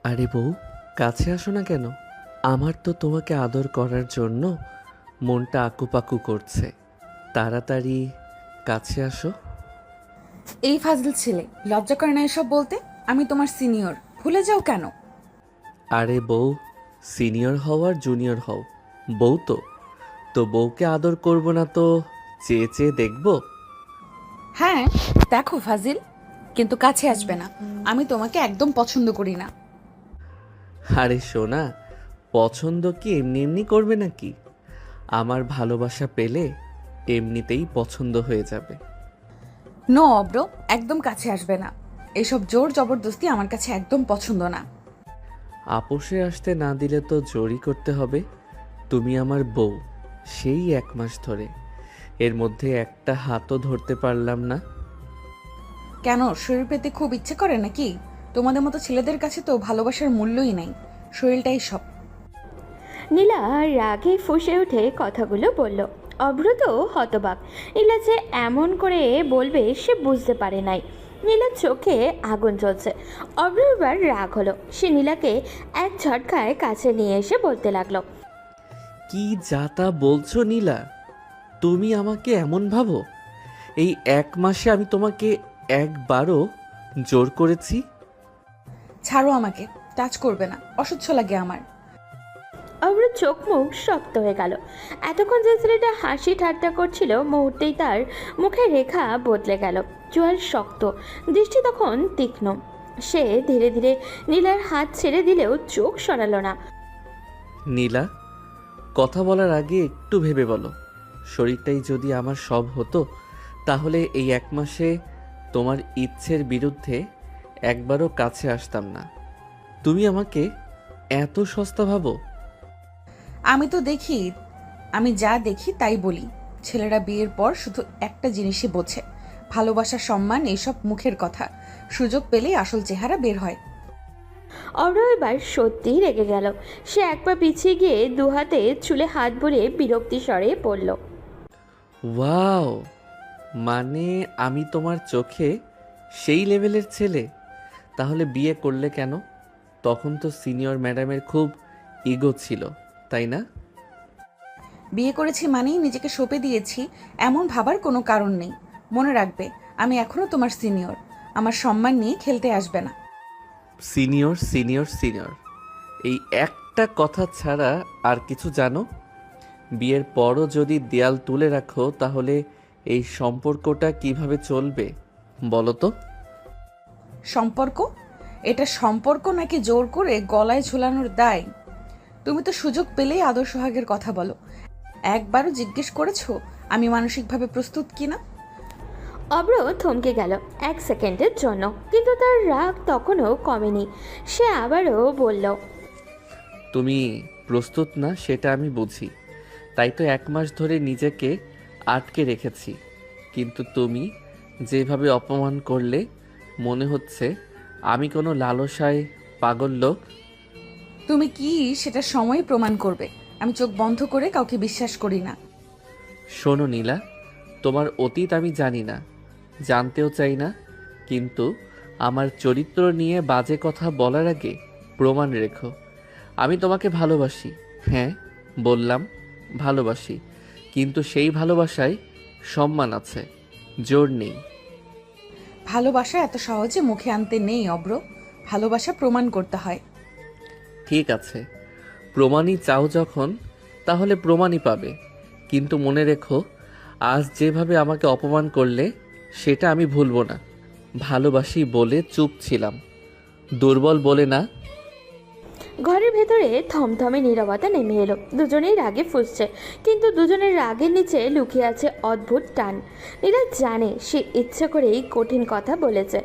আরে বউ, কাছে আসো না কেন? আমার তো তোমাকে আদর করার জন্য মনটা আকুপাকু করছে। তাড়াতাড়ি কাছে আসো। এই ফাজিল ছেলে, লজ্জা করে না এসব বলতে? আমি তোমার সিনিয়র, ভুলে যাও কেন? আরে বউ, সিনিয়র হও আর জুনিয়র হও, বউ তো। তো বউকে আদর করব না তো চেয়ে চেয়ে দেখবো? হ্যাঁ, দেখো ফাজিল, কিন্তু কাছে আসবে না। আমি তোমাকে একদম পছন্দ করি না। আরে সোনা, পছন্দ কি এমনি এমনি করবে নাকি? আমার ভালোবাসা পেলে এমনিতেই পছন্দ হয়ে যাবে। নো অব্র, একদম কাছে আসবে না। এসব জোর জবরদস্তি আমার কাছে একদম পছন্দ না। আপোষে আসতে না দিলে তো জোরই করতে হবে। তুমি আমার বউ, সেই 1 মাস ধরে। এর মধ্যে একটা হাতও ধরতে পারলাম না। কেন, শরীর পেতে খুব ইচ্ছে করে নাকি? তোমাদের মতো ছেলেদের কাছে তো ভালোবাসার মূল্যই নাই, শরীরটাই সব। নীলা রাগে ফুঁসে উঠে কথাগুলো বলল। অভ্র তো হতবাক। নীলা যে এমন করে বলবে সে বুঝতে পারে নাই। নীলার চোখে আগুন জ্বলছে। অভ্র এবার রাগ হলো। সে নীলাকে এক ঝটকায় কাছে নিয়ে এসে বলতে লাগলো। কি যা তা বলছো নীলা? তুমি আমাকে এমন ভাবো? এই 1 মাসে আমি তোমাকে একবারও জোর করেছি? ছাড়ো আমাকে, টাচ করবে না, অসহ্য লাগে আমার। অভ্র চোখ মুখ শক্ত হয়ে গেল। এতক্ষণ যে ছেলেটা হাসি ঠাট্টা করছিল, মুহূর্তেই তার মুখের রেখা বদলে গেল। চোয়াল শক্ত, দৃষ্টি তখন তীক্ষ্ণ। সে ধীরে ধীরে নীলার হাত ছেড়ে দিলেও চোখ সরালো না। নীলা, কথা বলার আগে একটু ভেবে বলো। শরীরটাই যদি আমার সব হতো, তাহলে এই 1 মাসে তোমার ইচ্ছের বিরুদ্ধে একবারও কাছে আসতাম না। তুমি আমাকে এত সস্তা ভাবো? আমি তো দেখি, আমি যা দেখি তাই বলি। ছেলেরা বিয়ের পর শুধু একটা জিনিসই বোঝে, ভালোবাসা, সম্মান, এইসব মুখের কথা। সুযোগ পেলেই আসল চেহারা বের হয়। অভ্র এবার সত্যিই রেগে গেল। সে এক পা পিছিয়ে গিয়ে দু হাতে চুলে হাত বুলিয়ে বিরক্তি স্বরে পড়ল। ওয়াও, মানে আমি তোমার চোখে সেই লেভেলের ছেলে? তাহলে বিয়ে করলে কেন? তখন তো সিনিয়র ম্যাডামের খুব ইগো ছিল, তাই না? বিয়ে করেছি মানেই নিজেকে সঁপে দিয়েছি, এমন ভাবার কোনো কারণ নেই। মনে রাখবে, আমি এখনো তোমার সিনিয়র। আমার সম্মান নিয়ে খেলতে আসবে না। সিনিয়র সিনিয়র সিনিয়র, এই একটা কথা ছাড়া আর কিছু জানো? বিয়ের পরও যদি দেয়াল তুলে রাখো, তাহলে এই সম্পর্কটা কিভাবে চলবে বলো তো? সম্পর্ক? এটা সম্পর্ক নাকি জোর করে গলায় ঝুলানোর দায়? তুমি তো সুযোগ পেলেই আদর সোহাগের কথা বলো। একবারও জিজ্ঞেস করেছো আমি মানসিকভাবে প্রস্তুত কিনা? অভ্র থমকে গেল এক সেকেন্ডের জন্য, কিন্তু তার রাগ তখনও কমেনি। সে আবারও বলল। তুমি প্রস্তুত না সেটা আমি বুঝি, তাই তো 1 মাস ধরে নিজেকে আটকে রেখেছি। কিন্তু তুমি যেভাবে অপমান করলে, মনে হচ্ছে আমি কোনো লালসায় পাগল লোক। তুমি কি, সেটা সময় প্রমাণ করবে। আমি চোখ বন্ধ করে কাউকে বিশ্বাস করি না। শোনো নীলা, তোমার অতীত আমি জানি না, জানতেও চাই না। কিন্তু আমার চরিত্র নিয়ে বাজে কথা বলার আগে প্রমাণ রেখো। আমি তোমাকে ভালোবাসি, হ্যাঁ বললাম, ভালোবাসি। কিন্তু সেই ভালোবাসায় সম্মান আছে, জোর নেই। ভালোবাসা এত সহজে মুখে আনতে নেই অব্র। ভালোবাসা প্রমাণ করতে হয়। ঠিক আছে, প্রমাণই চাও যখন, তাহলে প্রমাণই পাবে। কিন্তু মনে রেখো, আজ যেভাবে আমাকে অপমান করলে, সেটা আমি ভুলবো না। ভালোবাসি বলে চুপ ছিলাম, দুর্বল বলে না। ঘরের ভেতরে থমথমে নীরবতা নেমে এলো। দুজনেই রাগে ফুঁসছে, কিন্তু দুজনের রাগের নিচে লুকিয়ে আছে অদ্ভুত টান। নীলা জানে সে ইচ্ছে করেই কঠিন কথা বলেছে।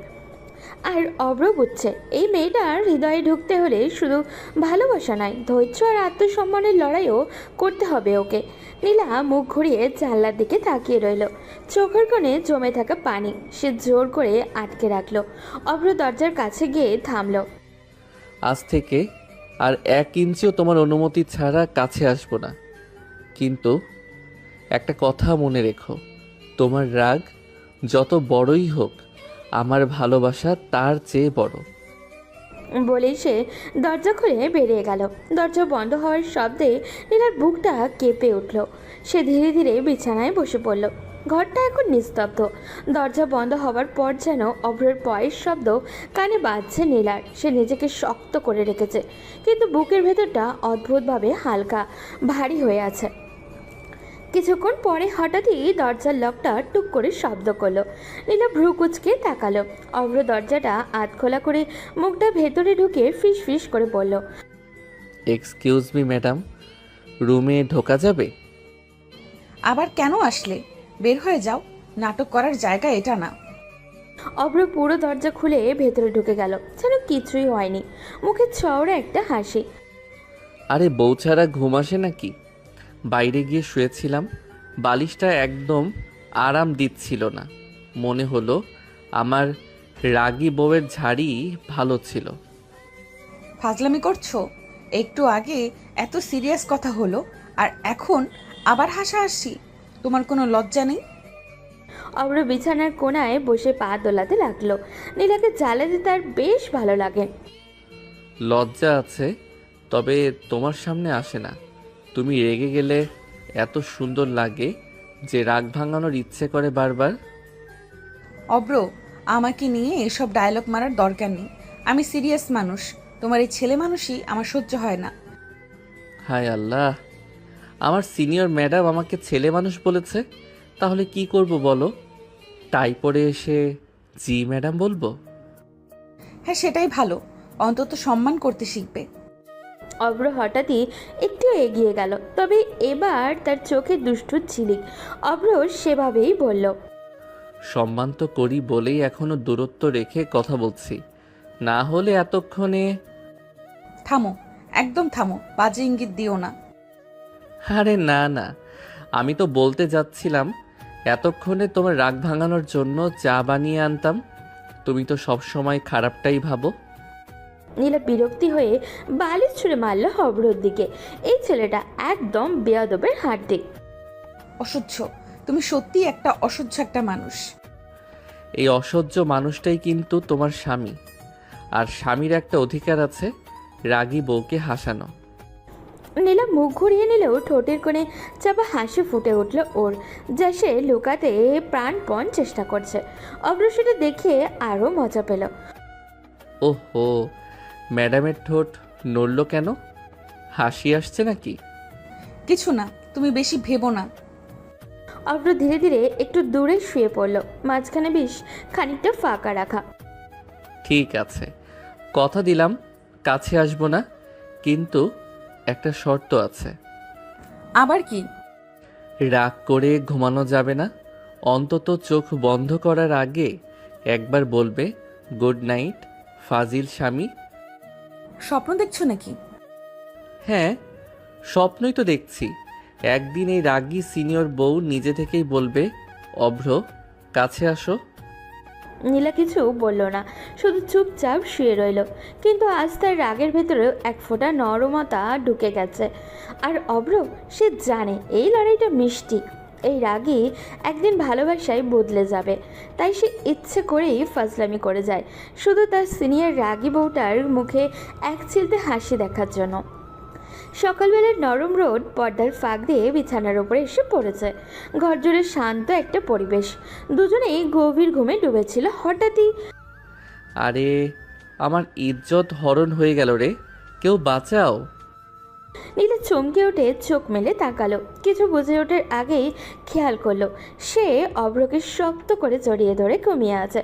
আর অভ্র বুঝছে এই মেয়েটার হৃদয়ে ঢুকতে হলে শুধু ভালোবাসা নয়, ধৈর্য আর আত্মসম্মানের লড়াইও করতে হবে ওকে। নীলা মুখ ঘুরিয়ে জানলার দিকে তাকিয়ে রইল। চোখের কোণে জমে থাকা পানি সে জোর করে আটকে রাখলো। অভ্র দরজার কাছে গিয়ে থামলো। আজ থেকে আর 1 ইঞ্চিও তোমার অনুমতি ছাড়া কাছে আসবো না। কিন্তু একটা কথা মনে রেখো, তোমার রাগ যত বড়ই হোক, আমার ভালোবাসা তার চেয়ে বড়। বলেই সে দরজা খুলে বেরিয়ে গেল। দরজা বন্ধ হওয়ার শব্দে নীলার বুকটা কেঁপে উঠল। সে ধীরে ধীরে বিছানায় বসে পড়ল। ঘরটা এখন নিস্তব্ধ। দরজা বন্ধ হওয়ার পর যেন অভ্রের পায়ের শব্দ কানে বাজছে নীলার। সে নিজেকে শক্ত করে রেখেছে, কিন্তু বুকের ভেতরটা অদ্ভুতভাবে হালকা ভারী হয়ে আছে। কিছুক্ষণ পরে হঠাৎই দরজার লকটা টুক করে শব্দ করলো। নীলা ভ্রু কুচকে তাকালো। অভ্র দরজাটা আধখোলা করে মুখটা ভেতরে ঢুকে ফিস ফিস করে বলল, এক্সকিউজ মি ম্যাডাম, রুমে ঢোকা যাবে? আবার কেন আসলে? বের হয়ে যাও, নাটক করার জায়গা এটা না। অভ্র পুরো দরজা খুলে ভেতরে ঢুকে গেল, যেন কিছুই হয়নি। মুখে চওড়া একটা হাসি। আরে বউ ছাড়া ঘুম আসে নাকি? বাইরে গিয়ে শুয়েছিলাম, বালিশটা একদম আরাম দিচ্ছিল না। মনে হলো আমার রাগী বউয়ের ঝাড়ি ভালো ছিল। ফাজলামি করছো? একটু আগে এত সিরিয়াস কথা হলো, আর এখন আবার হাসাহাসি। তোমার কোনো লজ্জা নেই? অভ্র বিছানার কোণায় বসে পা দোলাতে লাগলো। নীলাকে জ্বালাতে তার বেশ ভালো লাগে। লজ্জা আছে, তবে তোমার সামনে আসে না। তুমি রেগে গেলে এত সুন্দর লাগে যে রাগ ভাঙানোর ইচ্ছে করে বারবার। অব্র, আমাকে নিয়ে এসব ডায়লগ মারার দরকার নেই। আমি সিরিয়াস মানুষ, তোমার এই ছেলে মানুষই আমার সহ্য হয় না। হায় আল্লাহ, আমার সিনিয়র ম্যাডাম আমাকে ছেলে মানুষ বলেছে। তাহলে কি করব বলো? টাই পরে এসে জি ম্যাডাম বলবো? হ্যাঁ, সেটাই ভালো, অন্তত সম্মান করতে শিখবে। অভ্র হঠাৎই একটু এগিয়ে গেল, তবে এবার তার চোখে দুষ্টুর ঝিলিক। অভ্র সেভাবেই বলল, সম্মান তো করি বলেই এখনো দূরত্ব রেখে কথা বলছি, না হলে এতক্ষণে। থামো, একদম থামো, বাজে ইঙ্গিত দিও না। আরে না না, আমি তো বলতে যাচ্ছিলাম এতক্ষণে তোমার রাগ ভাঙানোর জন্য চা বানিয়ে আনতাম। তুমি তো সব সময় খারাপটাই ভাবো। নীলা বিরক্তি হয়ে বালিশ ছুঁড়ে মারল অভ্রর দিকে। এই ছেলেটা একদম বেয়াদবের হাড্ডি। অসহ্য, তুমি সত্যি একটা অসহ্য একটা মানুষ। এই অসহ্য মানুষটাই কিন্তু তোমার স্বামী, আর স্বামীর একটা অধিকার আছে রাগী বউকে হাসানো। নীলা মুখ ঘুরিয়ে নিলেও ঠোঁটের কোণে চাপা হাসি ফুটে উঠল ওর, যা সে লুকাতে প্রাণপণ চেষ্টা করছে। অভ্র সেটা দেখে আরও মজা পেল। ওহো, ম্যাডামের ঠোঁট নড়ল কেন? হাসি আসছে নাকি? কিছু না, তুমি বেশি ভেবো না। অভ্র ধীরে ধীরে একটু দূরে শুয়ে পড়ল, মাঝখানে বেশ খানিকটা ফাঁকা রাখা। ঠিক আছে, কথা দিলাম কাছে আসবো না, কিন্তু একটা শর্ত আছে। আবার কি? রাগ করে ঘুমানো যাবে না। অন্তত চোখ বন্ধ করার আগে একবার বলবে গুড নাইট ফাজিল স্বামী। স্বপ্ন দেখছো নাকি? হ্যাঁ, স্বপ্নই তো দেখছি। একদিন এই রাগী সিনিয়র বউ নিজে থেকেই বলবে অভ্র কাছে আসো। নীলা কিছু বলল না, শুধু চুপচাপ শুয়ে রইল। কিন্তু আজ তার রাগের ভেতরেও এক ফোঁটা নরমতা ঢুকে গেছে। আর অভ্র সে জানে এই লড়াইটা মিষ্টি, এই রাগই একদিন ভালোবাসায় বদলে যাবে। তাই সে ইচ্ছে করেই ফাজলামি করে যায়, শুধু তার সিনিয়র রাগী বউটার মুখে এক চিলতে হাসি দেখার জন্য। সকালবেলার নরম রোদ পর্দার ফাঁক দিয়ে বিছানার উপরে এসে পড়েছে। ঘর জুড়ে শান্ত একটা পরিবেশ, দুজনেই গভীর ঘুমে ডুবেছিল। হঠাৎই আরে আমার ইজ্জত হরণ হয়ে গেল রে, কেউ বাঁচাও। নীলা চমকে উঠে চোখ মেলে তাকালো। কিছু বুঝে ওঠার আগেই খেয়াল করলো সে অভ্রকে শক্ত করে জড়িয়ে ধরে ঘুমিয়ে আছে।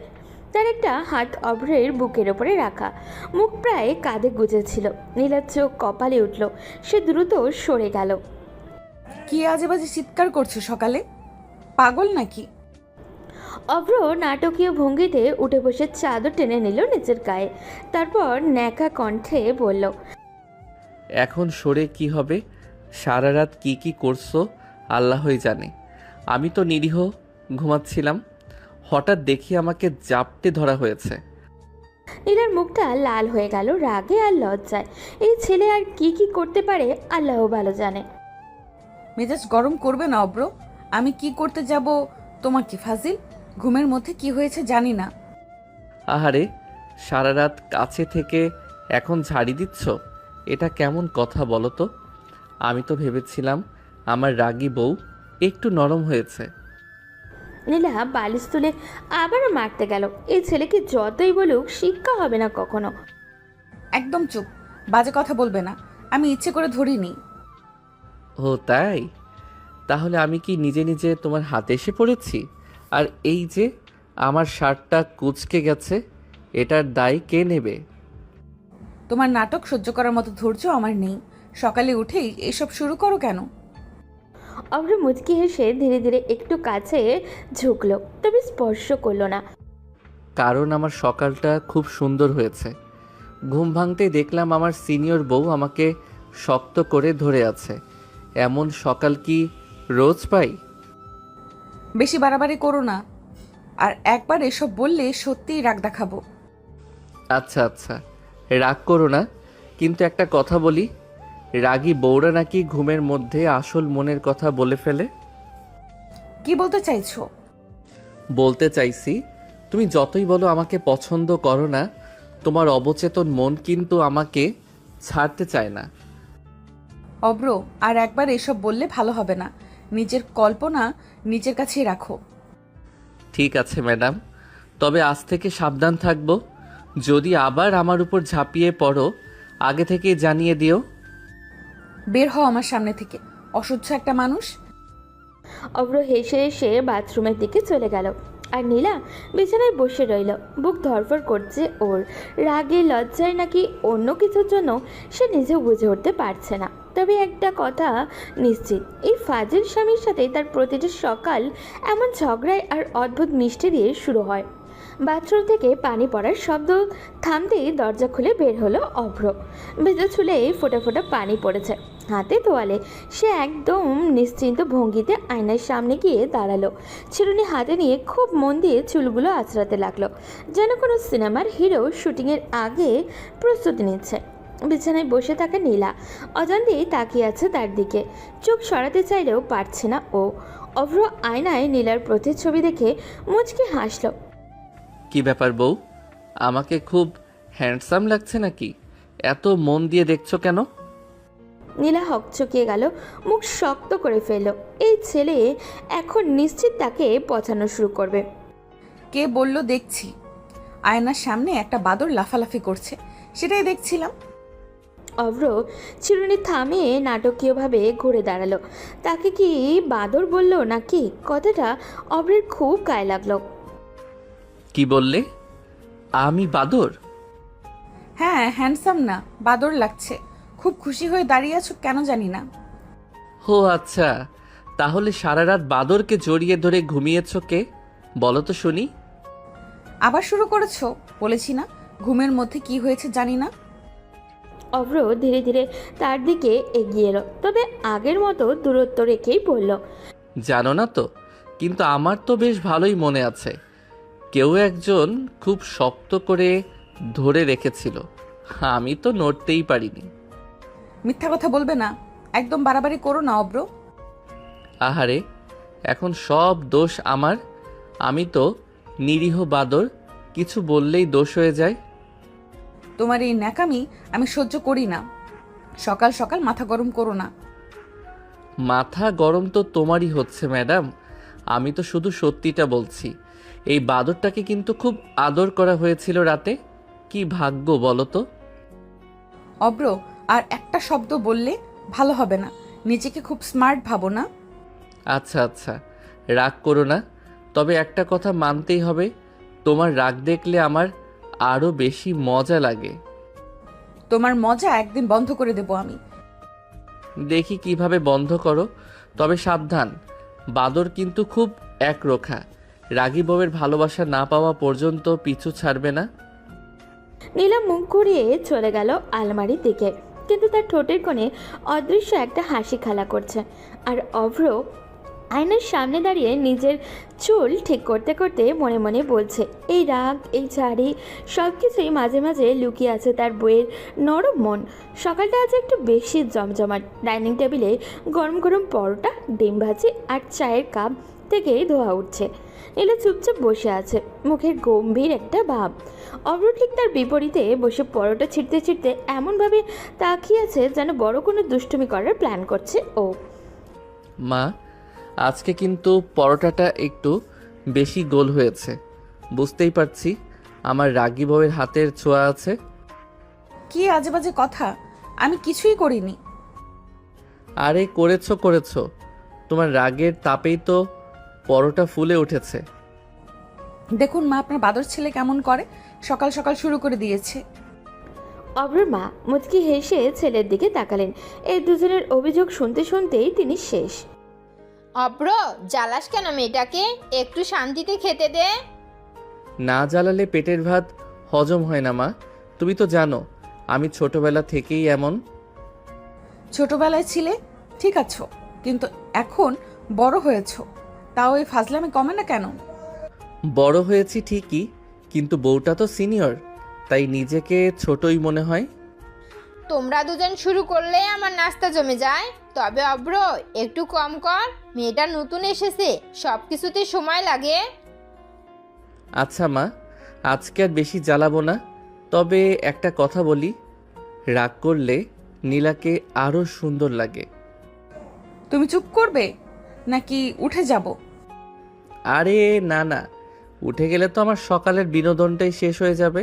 তার একটা হাত অভ্রের বুকের ওপরে রাখা, মুখ প্রায় কাঁধে গুজেছিল। নীলার চোখ কপালে উঠল, সে দ্রুত সরে গেল। কি আজে বাজে চিৎকার করছো সকালে? পাগল নাকি? অভ্র নাটকীয় ভঙ্গিতে উঠে বসে চাদর টেনে নিল নিচের গায়ে, তারপর ন্যাকা কণ্ঠে বলল, এখন সরে কি হবে? সারা রাত কি কি করছো আল্লাহই জানে। আমি তো নিরীহ ঘুমাচ্ছিলাম, হঠাৎ দেখি আমাকে জাপটে ধরা হয়েছে। নীলার মুখটা লাল হয়ে গেল রাগে আর লজ্জায়। এই ছেলে আর কি কি করতে পারে আল্লাহ ভালো জানে। মেজাজ গরম করবে না অব্র। আমি কি করতে যাব তোমাকে ফাজিল? ঘুমের মধ্যে কি হয়েছে জানি না। আহারে, সারা রাত কাছে থেকে এখন ঝাড়ি দিচ্ছ? এটা কেমন কথা বলো তো? আমি তো ভেবেছিলাম আমার রাগী বউ একটু নরম হয়েছে। নীলা বালিশ তুলে আবারও মারতে গেল। এই ছেলেকে যতই বলুক শিক্ষা হবে না কখনো। একদম চুপ, বাজে কথা বলবে না। আমি ইচ্ছে করে ধরিনি। ও তাই? তাহলে আমি কি নিজে নিজে তোমার হাতে এসে পড়েছি? আর এই যে আমার শার্টটা কুঁচকে গেছে, এটার দায় কে নেবে? তোমার নাটক সহ্য করার মতো ধৈর্য আমার নেই। সকালে উঠেই এসব শুরু করো কেন? অভ্র মুচকি হেসে ধীরে ধীরে একটু কাছে ঝুঁকলো, তবে স্পর্শ করলো না। কারণ আমার সকালটা খুব সুন্দর হয়েছে। ঘুম ভাঙতেই দেখলাম আমার সিনিয়র বউ আমাকে শক্ত করে ধরে আছে। এমন সকাল কি রোজ পাই? বেশি বাড়াবাড়ি করো না। আর একবার এসব বললে সত্যিই রাগ দেখাবো। আচ্ছা আচ্ছা, রাগ করো না, কিন্তু একটা কথা বলি, রাগী বউরা নাকি ঘুমের মধ্যে আসল মনের কথা বলে ফেলে। কি বলতে চাইছো? বলতে চাইছি, তুমি যতই বলো আমাকে পছন্দ করো না, তোমার অবচেতন মন কিন্তু আমাকে ছাড়তে চায় না। অব্র, আর একবার এসব বললে ভালো হবে না। নিজের কল্পনা নিজের কাছেই রাখো। ঠিক আছে ম্যাডাম, তবে আজ থেকে সাবধান থাকবো। যদি আবার আমার উপর ঝাঁপিয়ে পড়ো, আগে থেকেই জানিয়ে দিও। বের হও আমার সামনে থেকে, অসহ্য একটা মানুষ। অভ্র হেসে হেসে বাথরুমের দিকে চলে গেল। আর নীলা বিছানায় বসে রইল। বুক ধরফর করছে ওর। রাগে লজ্জায় নাকি অন্য কিছুর জন্য সে নিজেও বুঝে উঠতে পারছে না। তবে একটা কথা নিশ্চিত, এই ফাজিল স্বামীর সাথে তার প্রতিটা সকাল এমন ঝগড়ায় আর অদ্ভুত মিষ্টি দিয়ে শুরু হয়। বাথরুম থেকে পানি পড়ার শব্দ থামতেই দরজা খুলে বের হলো অভ্র। ভেজা চুলে ফোঁটা ফোঁটা পানি পড়েছে, হাতে তোয়ালে। সে একদম নিশ্চিন্ত ভঙ্গিতে আয়নার সামনে গিয়ে দাঁড়ালো। চিরুনি হাতে নিয়ে খুব মন দিয়ে চুলগুলো আঁচড়াতে লাগলো, যেন কোনো সিনেমার হিরো শুটিংয়ের আগে প্রস্তুতি নিচ্ছে। বিছানায় বসে থাকা নীলা অজান্তেই তাকিয়ে আছে তার দিকে। চোখ সরাতে চাইলেও পারছে না ও। অভ্র আয়নায় নীলার প্রতিচ্ছবি দেখে মুচকি হাসল। কি ব্যাপার বউ, আমাকে খুব হ্যান্ডসাম লাগছে নাকি? এত মন দিয়ে দেখছো কেন? নীলা হকচকিয়ে গেল, মুখ শক্ত করে ফেলল। এই ছেলে এখন নিশ্চিত তাকে পচানো শুরু করবে। কে বলল দেখছি? আয়নার সামনে একটা বাদর লাফালাফি করছে, সেটাই দেখছিলাম। অভ্র চিরুনি থামিয়ে নাটকীয়ভাবে ঘুরে দাঁড়ালো। তাকে কি বাদর বলল নাকি? কথাটা অভ্রের খুব গায়ে লাগলো। কি বললে? আমি বাদর? হ্যাঁ, হ্যান্ডসাম না, বাদর লাগছে। খুব খুশি হয়ে দাঁড়িয়ে আছো কেন জানি না। ও আচ্ছা, তাহলে সারা রাত বাদরকে জড়িয়ে ধরে ঘুমিয়েছ কে? বলো তো শুনি। আবার শুরু করেছো? বলেছি না ঘুমের মধ্যে কি হয়েছে জানি না। অভ্র ধীরে ধীরে তার দিকে এগিয়ে এলো, তবে আগের মতো দূরত্ব রেখেই বলল, জানো না তো, কিন্তু আমার তো বেশ ভালোই মনে আছে। কেউ একজন খুব শক্ত করে ধরে রেখেছিল, আমি তো নড়তেই পারিনি। মিথ্যা কথা বলবে না, একদম বাড়াবাড়ি করো না অব্র। আহারে, এখন সব দোষ আমার। আমি তো নিরীহ বাদর, কিছু বললেই দোষ হয়ে যায়। তোমার এই ন্যাকামি আমি সহ্য করি না। সকাল সকাল মাথা গরম করো না। মাথা গরম তো তোমারই হচ্ছে ম্যাডাম, আমি তো শুধু সত্যিটা বলছি। এই বাদরটাকে কিন্তু খুব আদর করা হয়েছিল রাতে। কি ভাগ্য বলো তো। অব্র, আর একটা শব্দ বললে ভালো হবে না। নিজেকে খুব স্মার্ট ভাবো না। আচ্ছা আচ্ছা, রাগ করো না, তবে একটা কথা মানতেই হবে, তোমার রাগ দেখলে আমার আরও বেশি মজা লাগে। তোমার মজা একদিন বন্ধ করে দেব আমি। দেখি কিভাবে বন্ধ করো, তবে সাবধান, বাদর কিন্তু খুব একরোখা। রাগী বউয়ের ভালোবাসা না পাওয়া পর্যন্ত পিছু ছাড়বে না। নীলা মুখ ঘুরিয়ে চলে গেল আলমারির দিকে, কিন্তু তার ঠোঁটের কোণে অদৃশ্য একটা হাসি খেলা করছে। আর অভ্র আয়নার সামনে দাঁড়িয়ে নিজের চুল ঠিক করতে করতে মনে মনে বলছে, এই রাগ, এই ছাড়ি, সব কিছুই মাঝে মাঝে লুকিয়ে আছে তার বইয়ের নরম মন। সকালটা আজ একটু বেশি জমজমাট। ডাইনিং টেবিলে গরম গরম পরোটা, ডিম ভাজি আর চায়ের কাপ থেকেই ধোয়া উঠছে। নীলা চুপচাপ বসে আছে, মুখের গম্ভীর একটা ভাব। অব্র ঠিক তার বিপরীতে বসে পরোটা ছিঁড়তে ছিঁড়তে এমনভাবে তাকিয়ে আছে যেন বড় কোনো দুষ্টুমি করার প্ল্যান করছে ও। মা, আজকে কিন্তু পরোটাটা একটু বেশি গোল হয়েছে। বুঝতেই পারছি আমার রাগী বউয়ের হাতের ছোঁয়া আছে। কি আজে বাজে কথা, আমি কিছুই করিনি। আরে করেছো। তোমার রাগের তাপেই তো পরোটা ফুলে উঠেছে। দেখুন মা, আপনার বাদর ছেলে কেমন করে, সকাল সকাল শুরু করে দিয়েছে। অব্রর মা মুচকি হেসে ছেলের দিকে তাকালেন। এই দুজনের অভিযোগ শুনতে শুনতেই তিনি শেষ। অব্র, জ্বালাস কেন মেয়েটাকে? একটু শান্তিতে খেতে দে। না জ্বালালে পেটের ভাত হজম হয় না মা। তুমি তো জানো আমি ছোটবেলা থেকেই এমন। ছোটবেলায় ছিলে ঠিক আছো, কিন্তু এখন বড় হয়েছো, তাও এই ফাজলামে কমে না কেন? বড় হয়েছি ঠিকই, কিন্তু বউটা তো সিনিয়র, তাই নিজেকে ছোটই মনে হয়। তোমরা দুজন শুরু করলে আমার নাস্তা জমে যায়। তবে অব্র, একটু কম কর। মেয়েটা নতুন এসেছে, সব কিছুতে সময় লাগে। আচ্ছা মা, আজকে আর বেশি জ্বালাবো না। তবে একটা কথা বলি, রাগ করলে নীলাকে আরও সুন্দর লাগে। তুমি চুপ করবে নাকি উঠে যাব? আরে না, উঠে গেলে তো আমার সকালের বিনোদনটাই শেষ হয়ে যাবে।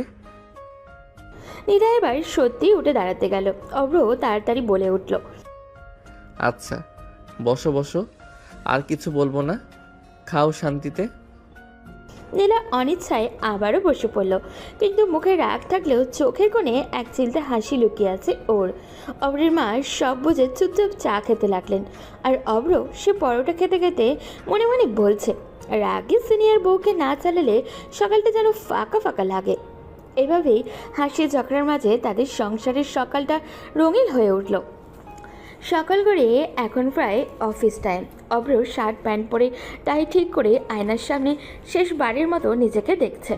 নীলা এবার সত্যিই উঠে দাঁড়াতে গেল। অব্র তাড়াতাড়ি বলে উঠল, আচ্ছা বসো, আর কিছু বলবো না, খাও শান্তিতে। নীলা অনিচ্ছায় আবারও বসে পড়ল, কিন্তু মুখে রাগ থাকলেও চোখের কোণে এক চিলতে হাসি লুকিয়ে আছে ওর। অব্রের মা সব বুঝে চুপচাপ চা খেতে লাগলেন, আর অব্র সে পরোটা খেতে খেতে মনে মনে বলছে, রাগে সিনিয়র বউকে না চালালে সকালটা যেন ফাঁকা ফাঁকা লাগে। এভাবেই হাসি ঝগড়ার মাঝে তাদের সংসারের সকালটা রঙিন হয়ে উঠল। সকাল করে এখন প্রায় অফিস টাইম। অব্র শার্ট প্যান্ট পরে টাই ঠিক করে আয়নার সামনে শেষবারের মতো নিজেকে দেখছে।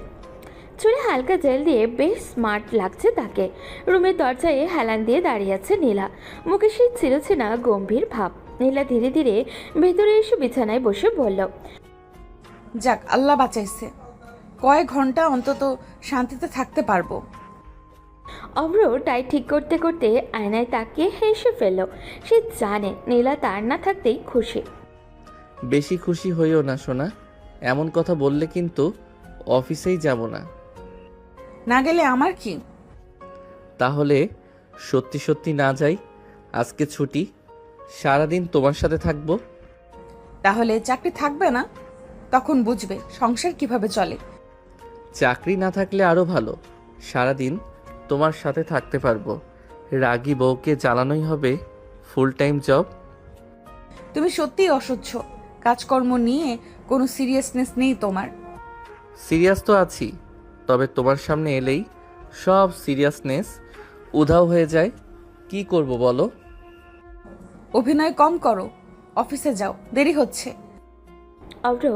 চুলে হালকা জেল দিয়ে বেশ স্মার্ট লাগছে তাকে। রুমের দরজায় হেলান দিয়ে দাঁড়িয়ে আছে নীলা, মুখে সেই ছিলছেনা গম্ভীর ভাব। নীলা ধীরে ধীরে ভেতরে এসে বিছানায় বসে বলল, যাক, আল্লাহ বাঁচাইছে, কয়েক ঘন্টা অন্তত শান্তিতে থাকতে পারবো। অব্র টাই ঠিক করতে করতে আয়নায় তাকিয়ে হেসে ফেলল। সে জানে নীলা তার না থাকতেই খুশি। বেশি খুশি হইও না সোনা, এমন কথা বললে কিন্তু অফিসেই যাব না। না গেলে আমার কি? তাহলে সত্যি না যাই? আজকে ছুটি, সারাদিন তোমার সাথে থাকবো। তাহলে চাকরি থাকবে না, তখন বুঝবে সংসার কিভাবে চলে। চাকরি না থাকলে আরও ভালো, সারাদিন তোমার সাথে থাকতে পারবো। রাগী বউকে জ্বালানোই হবে ফুল টাইম জব। তুমি সত্যিই অসহ্য, কাজকর্ম নিয়ে কোনো সিরিয়াসনেস নেই তোমার। সিরিয়াস তো আছি, তবে তোমার সামনে এলেই সব সিরিয়াসনেস উধাও হয়ে যায়। কি করব বলো? অভিনয় কম করো, অফিসে যাও, দেরি হচ্ছে। অব্র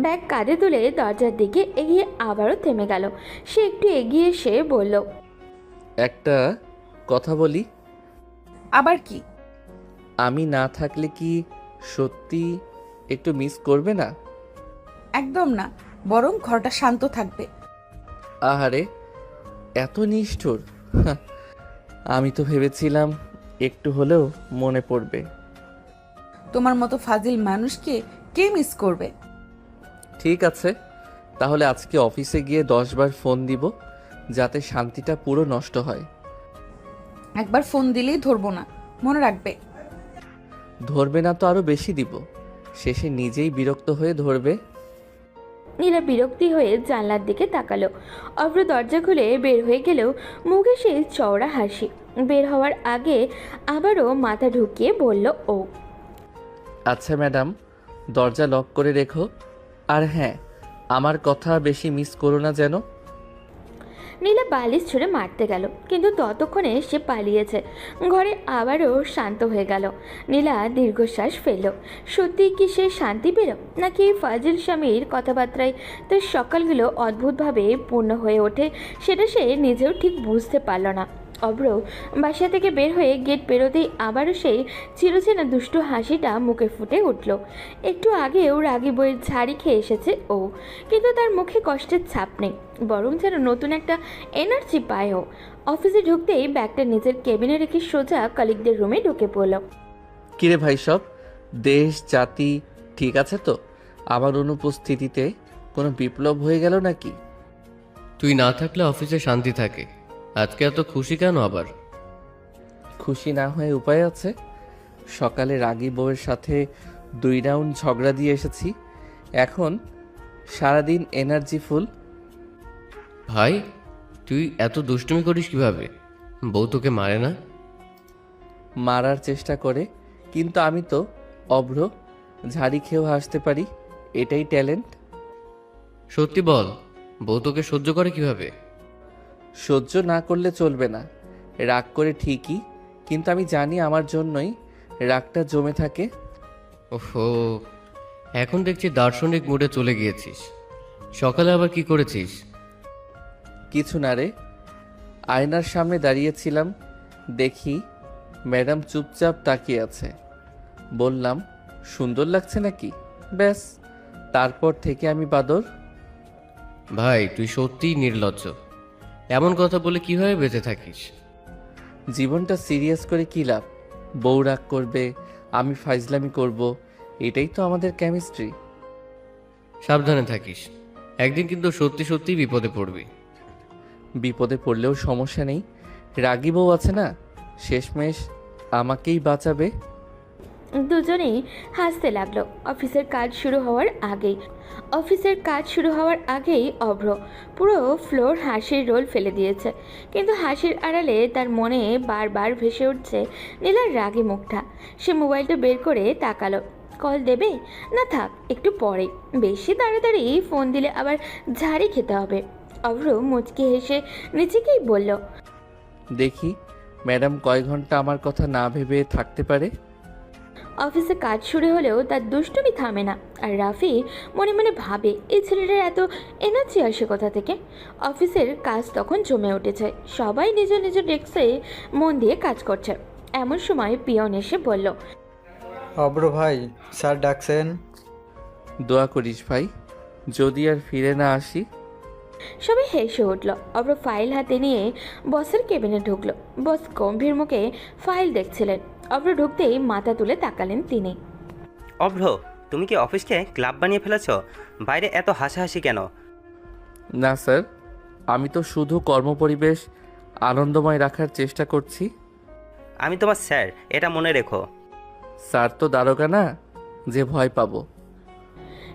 ব্যাগ কাঁধে তুলে দরজার দিকে এগিয়ে আবারও থেমে গেল। সে একটু এগিয়ে এসে বলল, একটা কথা বলি। আবার কি? আমি না থাকলে কি সত্যি একটু মিস করবে না? একদম না, বরং ঘরটা শান্ত থাকবে। আহারে, এত নিষ্ঠুর! হাহ, আমি তো ভেবেছিলাম একটু হলেও মনে পড়বে। তোমার মতো ফাজিল মানুষকে কে মিস করবে? ঠিক আছে, তাহলে আজকে অফিসে গিয়ে 10 বার ফোন দিব, যাতে শান্তিটা পুরো নষ্ট হয়। একবার ফোন দিলেই ধরবো না, মনে রাখবে। ধরবে না তো আরো বেশি দিব, শেষে নিজেই বিরক্ত হয়ে ধরবে। নীলা বিরক্তি হয়ে জানলার দিকে তাকালো। অব্র দরজা খুলে বের হয়ে গেলেও মুখে সেই চওড়া হাসি। বের হওয়ার আগে আবারও মাথা ঢুকিয়ে বলল ও, আচ্ছা ম্যাডাম, দরজা লক করে রেখো। আর হ্যাঁ, আমার কথা বেশি মিস করো না যেন। নীলা বালিশ ছুঁড়ে মারতে গেল, কিন্তু ততক্ষণে সে পালিয়েছে। ঘরে আবারও শান্ত হয়ে গেল। নীলা দীর্ঘশ্বাস ফেলল। সত্যিই কি সে শান্তি পেল, নাকি এই ফাজিল স্বামীর কথাবার্তায় তার সকালগুলো অদ্ভুতভাবে পূর্ণ হয়ে ওঠে, সেটা সে নিজেও ঠিক বুঝতে পারল না। অভ্র বাসা থেকে বের হয়ে গেট পেরোতেই আবারও সেই চিরচেনা দুষ্টু হাসিটা মুখে ফুটে উঠল। একটু আগেও রাগী বইয়ের ঝাড়ি খেয়ে এসেছে ও, কিন্তু তার মুখে কষ্টের ছাপ নেই, বরং যেন নতুন একটা এনার্জি পায় ও। অফিসে ঢুকতেই ব্যাগটা নিজের কেবিনে রেখে সোজা কলিগদের রুমে ঢুকে পড়ল। কিরে ভাই সব, দেশ জাতি ঠিক আছে তো? আমার অনুপস্থিতিতে কোনো বিপ্লব হয়ে গেল নাকি? তুই না থাকলে অফিসে শান্তি থাকে। আজকে এত খুশি কেন আবার? খুশি না হয়ে উপায় আছে? সকালে রাগী বউয়ের সাথে 2 রাউন্ড ঝগড়া দিয়ে এসেছি, এখন সারাদিন এনার্জি ফুল। ভাই, তুই এত দুষ্টুমি করিস কিভাবে? বউ তোকে মারে না? মারার চেষ্টা করে, কিন্তু আমি তো অভ্র, ঝাড়ি খেয়েও হাসতে পারি, এটাই ট্যালেন্ট। সত্যি বল, বউ তোকে সহ্য করে কিভাবে? সহ্য না করলে চলবে না, রাগ করে ঠিকই, কিন্তু আমি জানি আমার জন্যই রাগটা জমে থাকে। ওহো, এখন দেখছি দার্শনিক মুডে চলে গিয়েছিস। সকালে আবার কি করেছিস? কিছু না রে, আয়নার সামনে দাঁড়িয়েছিলাম, দেখি ম্যাডাম চুপচাপ তাকিয়ে আছে, বললাম সুন্দর লাগছে নাকি, ব্যাস তারপর থেকে আমি বাদর। ভাই, তুই সত্যিই নির্লজ্জ। এমন কথা বলে কিভাবে বেঁচে থাকিস? জীবনটা সিরিয়াস করে কী লাভ? বউ রাগ করবে, আমি ফাইজলামি করব, এটাই তো আমাদের কেমিস্ট্রি। সাবধানে থাকিস, একদিন কিন্তু সত্যি সত্যি বিপদে পড়বি। বিপদে পড়লেও সমস্যা নেই, রাগী বউ আছে না, শেষমেশ আমাকেই বাঁচাবে। দুজনেই হাসতে লাগলো। অফিসের কাজ শুরু হওয়ার আগেই অভ্র পুরো ফ্লোর হাসির রোল ফেলে দিয়েছে, কিন্তু হাসির আড়ালে তার মনে বারবার ভেসে উঠছে নীলার রাগী মুখটা। সে মোবাইলটা বের করে তাকালো, কল দেবে না থাক একটু পরে, বেশি তাড়াতাড়ি ফোন দিলে আবার ঝাড়ি খেতে হবে। অভ্র মুচকি হেসে নিজেকেই বলল, দেখি ম্যাডাম কয় ঘন্টা আমার কথা না ভেবে থাকতে পারে। অফিসে কাজ শুরু হলেও তার দুষ্টুমি থামে না। আর রাফি মনে মনে ভাবে, এই ছেলেটার এত এনার্জি আসে কোথা থেকে। অফিসের কাজ তখন জমে উঠেছে, সবাই নিজ নিজ ডেস্কে মন দিয়ে কাজ করছে। এমন সময় পিয়ন এসে বলল, অব্র ভাই, স্যার ডাকছেন। দোয়া করিস ভাই, যদি আর ফিরে না আসি। সবাই হেসে উঠল। অব্র ফাইল হাতে নিয়ে বসের কেবিনে ঢুকলো। বস গম্ভীর মুখে ফাইল দেখছিলেন। অব্র ঢুকতেই মাথা তুলে তাকালেন তিনি। অভ্র, তুমি কি অফিসকে ক্লাব বানিয়ে ফেলেছ? বাইরে এত হাসাহাসি কেন? না স্যার, আমি তো শুধু কর্মপরিবেশ আনন্দময় রাখার চেষ্টা করছি। আমি তোমার স্যার, এটা মনে রেখো। স্যার তো দারোগা না যে ভয় পাবো।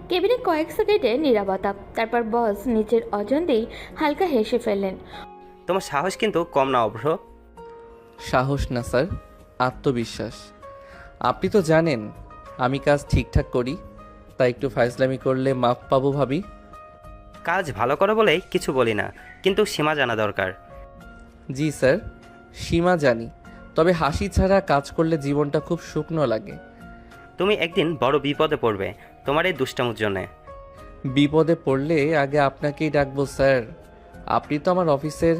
কেবিনে কয়েক সেকেন্ডে নীরবতা, তারপর বস নিচের অজান্তেই হালকা হেসে ফেললেন। তোমার সাহস কিন্তু কম না অভ্র। সাহস না স্যার, আত্মবিশ্বাস। আপনি তো জানেন আমি কাজ ঠিকঠাক করি, তাই একটু ফাইজলামি করলে মাফ পাবো ভাবি। কাজ ভালো করো বলেই কিছু বলি না, কিন্তু সীমা জানা দরকার। জি স্যার, সীমা জানি, তবে হাসি ছাড়া কাজ করলে জীবনটা খুব শুকনো লাগে। তুমি একদিন বড় বিপদে পড়বে তোমার এই দুষ্টামুর জন্যে। বিপদে পড়লে আগে আপনাকেই ডাকবো স্যার, আপনি তো আমার অফিসের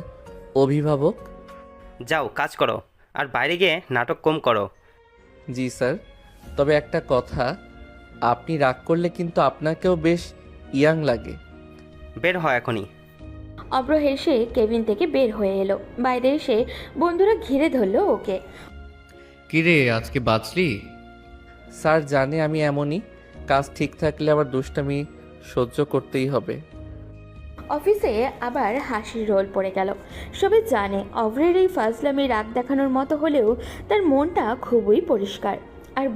অভিভাবক। যাও কাজ করো, আর বাইরে গিয়ে নাটক কম করো। জি স্যার, তবে একটা কথা, আপনি রাগ করলে কিন্তু আপনাকেও বেশ ইয়াং লাগে। বের হয় এখনই। অব্র হেসে কেবিন থেকে বের হয়ে এলো। বাইরে এসে বন্ধুরা ঘিরে ধরলো ওকে। কিরে, আজকে বাঁচলি? স্যার জানে আমি এমনই, কাজ ঠিক থাকলে আবার দুষ্টামি সহ্য করতেই হবে। অফিসে আবার হাসির রোল পড়ে গেল। সবাই জানে অভ্রের এই ফাজলামি রাগ দেখানোর মতো হলেও তার মনটা খুবই পরিষ্কার। আর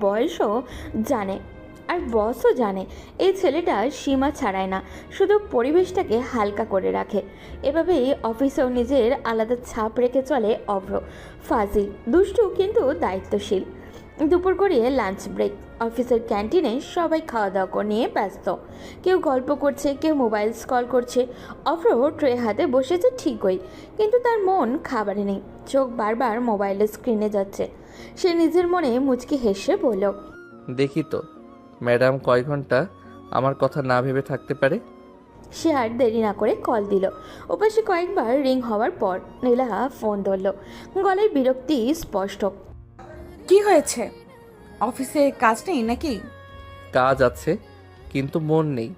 বসও জানে এই ছেলেটা সীমা ছাড়ায় না, শুধু পরিবেশটাকে হালকা করে রাখে। এভাবেই অফিসেও নিজের আলাদা ছাপ রেখে চলে অভ্র। ফাজিল, দুষ্টু, কিন্তু দায়িত্বশীল। দুপুর গড়িয়ে লাঞ্চ ব্রেক। অফিসের ক্যান্টিনে সবাই খাওয়া দাওয়া নিয়ে ব্যস্ত। কেউ গল্প করছে, কেউ মোবাইল স্ক্রল করছে। অভ্র ট্রে হাতে বসেছে ঠিকই, কিন্তু তার মন খাবারে নেই। চোখ বারবার মোবাইলের স্ক্রিনে যাচ্ছে। সে নিজের মনে মুচকি হেসে বলল, দেখি তো ম্যাডাম কয় ঘন্টা আমার কথা না ভেবে থাকতে পারে। সে আর দেরি না করে কল দিল। ওপাশে কয়েকবার রিং হওয়ার পর নীলা ফোন ধরল। গলায় বিরক্তি স্পষ্ট। কি হয়েছে? অফিসে কাজ নেই নাকি? কাজ আছে, কিন্তু মন নেই।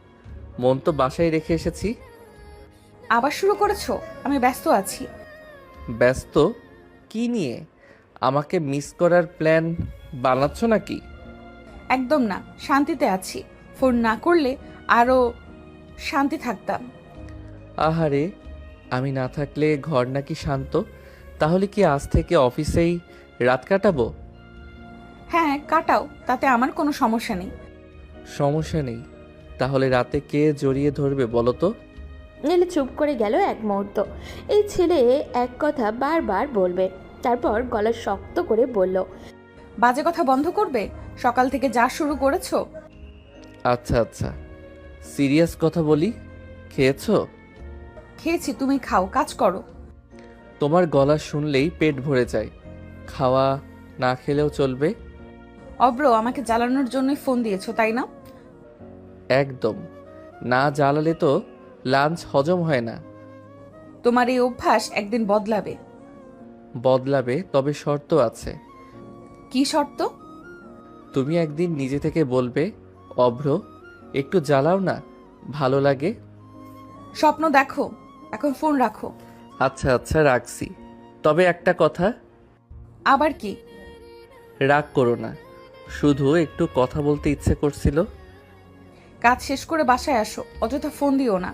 মন তো বাসায় রেখে এসেছি। আবার শুরু করেছো? আমি ব্যস্ত আছি। ব্যস্ত? কি নিয়ে? আমাকে মিস করার প্ল্যান বানাচ্ছ নাকি? একদম না, শান্তিতে আছি। ফোন না করলে আরও শান্তি থাকতাম। আহারে, আমি না থাকলে ঘর নাকি শান্ত? তাহলে কি আজ থেকে অফিসেই রাত কাটাবো? হ্যাঁ কাটাও, তাতে আমার কোনো সমস্যা নেই। সমস্যা নেই। তাহলে রাতে কে জড়িয়ে ধরবে বলো তো? নীলা চুপ করে গেল এক মুহূর্ত। এই ছেলে এক কথা বারবার বলবে। তারপর গলা শক্ত করে বলল, বাজে কথা বন্ধ করবে? সকাল থেকে যা শুরু করেছো। আচ্ছা আচ্ছা, সিরিয়াস কথা বলি। খেয়েছো? খেয়েছি, তুমি খাও, কাজ করো। তোমার গলা শুনলেই পেট ভরে যায়। খাওয়া না খেলেও চলবে। অব্র, আমাকে জ্বালানোর জন্যই ফোন দিয়েছো তাই না? একদম। না জ্বালালে তো লাঞ্চ হজম হয় না। তোমার এই অভ্যাস একদিন বদলাবে। বদলাবে, তবে শর্ত আছে। কি শর্ত? তুমি একদিন নিজে থেকে বলবে, অভ্র একটু জ্বালাও না, ভালো লাগে। স্বপ্ন দেখো, এখন ফোন রাখো। আচ্ছা আচ্ছা, রাখছি। তবে একটা কথা। আবার কি? রাগ করো না, শুধু একটু কথা বলতে ইচ্ছে করছিল। কাজ শেষ করে বাসায় আসো, অযথা ফোন দিও না।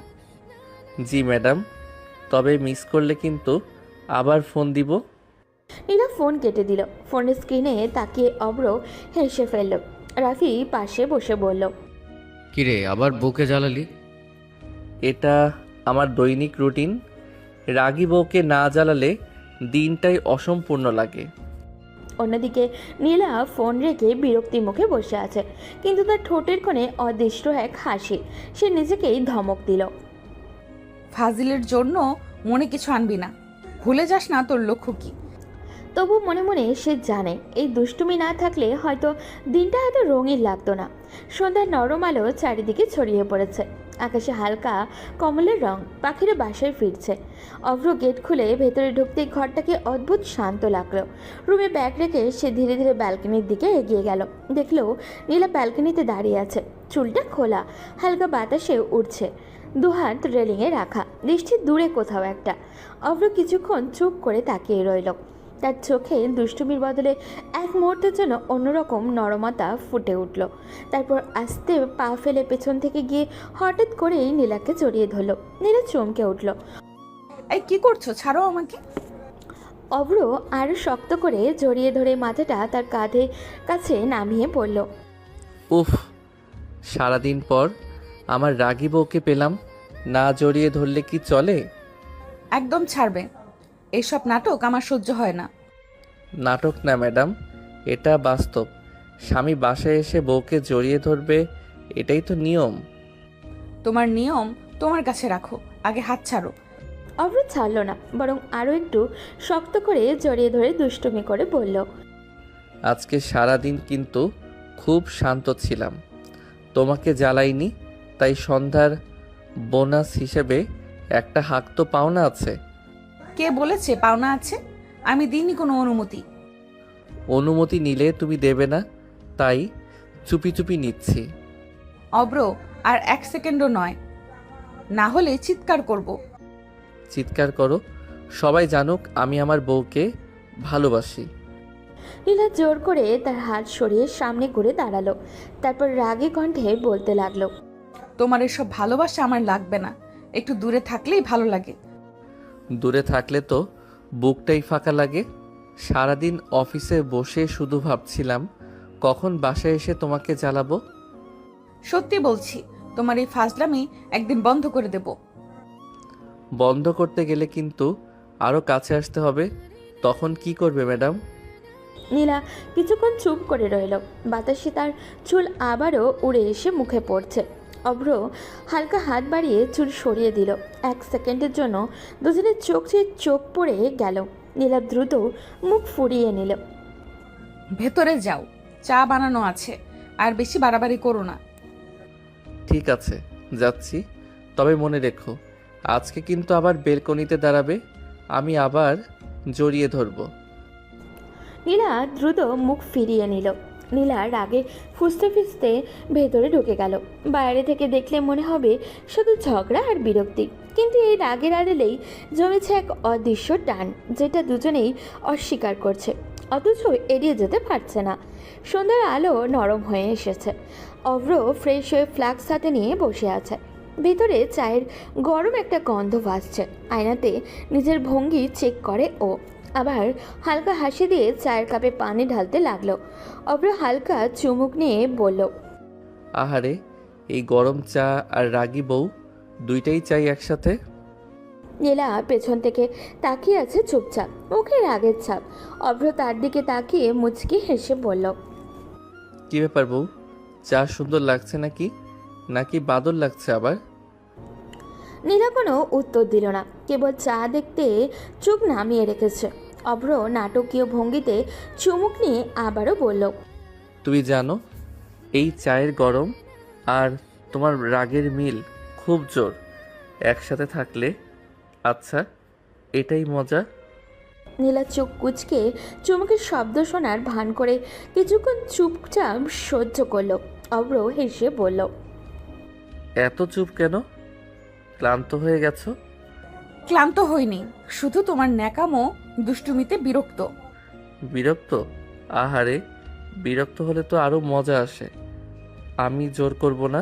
জি ম্যাডাম, তবে মিস করলে কিন্তু আবার ফোন দিব। নীলা ফোন কেটে দিল। ফোনের স্ক্রিনে তাকিয়ে অব্র হেসে ফেলল। রাফি পাশে বসে বলল, কিরে আবার বউকে জ্বালালি? এটা আমার দৈনিক রুটিন। রাগী বউকে না জ্বালালে দিনটাই অসম্পূর্ণ লাগে। অন্যদিকে নীলা ফোন রেখে বিরক্তি মুখে বসে আছে, কিন্তু তার ঠোঁটের কোণে অদৃষ্ট এক হাসি। সে নিজেকেই ধমক দিল। ফাজিলের জন্য মনে কিছু আনবি না, ভুলে যাস না তোর লক্ষ্য কি। তবু মনে মনে সে জানে এই দুষ্টুমি না থাকলে হয়তো দিনটা এত রঙিন লাগতো না। সন্ধ্যার নরম আলো চারিদিকে ছড়িয়ে পড়েছে। আকাশে হালকা কমলের রং, পাখিরা বাসায় ফিরছে। অভ্র গেট খুলে ভেতরে ঢুকতেই ঘরটাকে অদ্ভুত শান্ত লাগলো। রুমে ব্যাগ রেখে সে ধীরে ধীরে ব্যালকনির দিকে এগিয়ে গেল। দেখলো নীলা ব্যালকনিতে দাঁড়িয়ে আছে, চুলটা খোলা, হালকা বাতাসে উঠছে, দুহাত রেলিংয়ে রাখা, দৃষ্টি দূরে কোথাও একটা। অভ্র কিছুক্ষণ চুপ করে তাকিয়ে রইল। তার চোখে দুষ্টুমির বদলে এক মুহূর্তের জন্য অন্যরকম নরমতা ফুটে উঠল। তারপর আস্তে পা ফেলে পেছন থেকে গিয়ে হঠাৎ করেই নীলাকে জড়িয়ে ধরল। নীলা চমকে উঠল। এই কি করছো? ছাড়ো আমাকে। অভ্র আরও শক্ত করে জড়িয়ে ধরে মাথাটা তার কাঁধে কাছে নামিয়ে পড়ল। উফ, সারাদিন পর আমার রাগী বউকে পেলাম। না জড়িয়ে ধরলে কি চলে? একদম ছাড়বে। এইসব নাটক আমার সহ্য হয় না। নাটক না ম্যাডাম, এটা বাস্তব। স্বামী বাসায় এসে বউকে জড়িয়ে ধরবে, এটাই তো নিয়ম। তোমার নিয়ম তোমার কাছে রাখো, আগে হাত ছাড়ো। অভ্র ছাড়ল না, বরং আরও একটু শক্ত করে জড়িয়ে ধরে দুষ্টুমি করে বলল, আজকে সারাদিন কিন্তু খুব শান্ত ছিলাম, তোমাকে জ্বালাইনি, তাই সন্ধ্যার বোনাস হিসেবে একটা হাক তো পাওনা আছে। কে বলেছে পাওনা আছে? আমি দিইনি কোনো অনুমতি। অনুমতি নিলে তুমি দেবে না, তাই চুপি চুপি নিচ্ছি। অব্র, আর এক সেকেন্ডও নয়, না হলে চিৎকার করব। চিৎকার করো, সবাই জানুক আমি আমার বউকে ভালোবাসি। নীলা জোর করে তার হাত সরিয়ে সামনে ঘুরে দাঁড়ালো। তারপর রাগে কণ্ঠে বলতে লাগলো, তোমার এসব ভালোবাসা আমার লাগবে না, একটু দূরে থাকলেই ভালো লাগে। দূরে থাকলে তো বুকটাই ফাঁকা লাগে। সারাদিন অফিসে বসে শুধু ভাবছিলাম কখন বাসায় এসে তোমাকে জ্বালাবো। সত্যি বলছি, তোমার এই ফাজলামি একদিন বন্ধ করে দেব। বন্ধ করতে গেলে কিন্তু আরও কাছে আসতে হবে। তখন কি করবে ম্যাডাম? নীলা কিছুক্ষণ চুপ করে রইল। বাতাসে তার চুল আবারও উড়ে এসে মুখে পড়ছে। অভ্র হালকা হাত বাড়িয়ে চুল সরিয়ে দিল। এক সেকেন্ডের জন্য দুজনের চোখ পড়ে গেল। নীলা দ্রুত মুখ ফুরিয়ে নিল। ভেতরে যাও, চা বানানো আছে, আর বেশি বাড়াবাড়ি করো না। ঠিক আছে, যাচ্ছি। তবে মনে রেখো, আজকে কিন্তু আবার বেলকনিতে দাঁড়াবে, আমি আবার জড়িয়ে ধরবো। নীলা দ্রুত মুখ ফিরিয়ে নিল। নীলা রাগে ফুসতে ফুসতে ভেতরে ঢুকে গেল। বাইরে থেকে দেখলে মনে হবে শুধু ঝগড়া আর বিরক্তি, কিন্তু এই রাগের আড়ালেই জমেছে এক অদৃশ্য টান, যেটা দুজনেই অস্বীকার করছে, অথচ এড়িয়ে যেতে পারছে না। সন্ধ্যার আলো নরম হয়ে এসেছে। অভ্র ফ্রেশ হয়ে ফ্লাক্স হাতে নিয়ে বসে আছে। ভিতরে চায়ের গরম একটা গন্ধ ভাসছে। আয়নাতে নিজের ভঙ্গি চেক করে ও, আবার হালকা হাসি দিয়ে চায়ের কাপে পানি ঢালতে লাগলো। অভ্র হালকা চুমুক নিয়ে বলল, আহারে, এই গরম চা আর রাগী বউ দুইটাই চাই একসাথে। নীলা পেছন থেকে তাকিয়ে আছে চুপচাপ, মুখে রাগের ছাপ। অভ্র তার দিকে তাকিয়ে মুচকি হেসে বলল, কি ব্যাপার বউ, চা সুন্দর লাগছে নাকি, নাকি বাদর লাগছে আবার? নীলা কোনো উত্তর দিল না, কেবল চা দেখতে চোখ নামিয়ে রেখেছে। অভ্র নাটকীয় ভঙ্গিতে চুমুক নিয়ে আবারও বলল, তুমি জানো, এই চায়ের গরম আর তোমার রাগের মিল খুব জোর, একসাথে থাকলে। আচ্ছা, এটাই মজা। নীলা চোখ কুচকে চুমুকের শব্দ শোনার ভান করে কিছুক্ষণ চুপচাপ সহ্য করলো। অভ্র হেসে বলল, এত চুপ কেন? ক্লান্ত হয়ে গেছো? ক্লান্ত হইনি, শুধু তোমার ন্যাকামো দুষ্টুমিতে বিরক্ত। বিরক্ত? আহারে, বিরক্ত হলে তো আরো মজা আসে। আমি জোর করব না,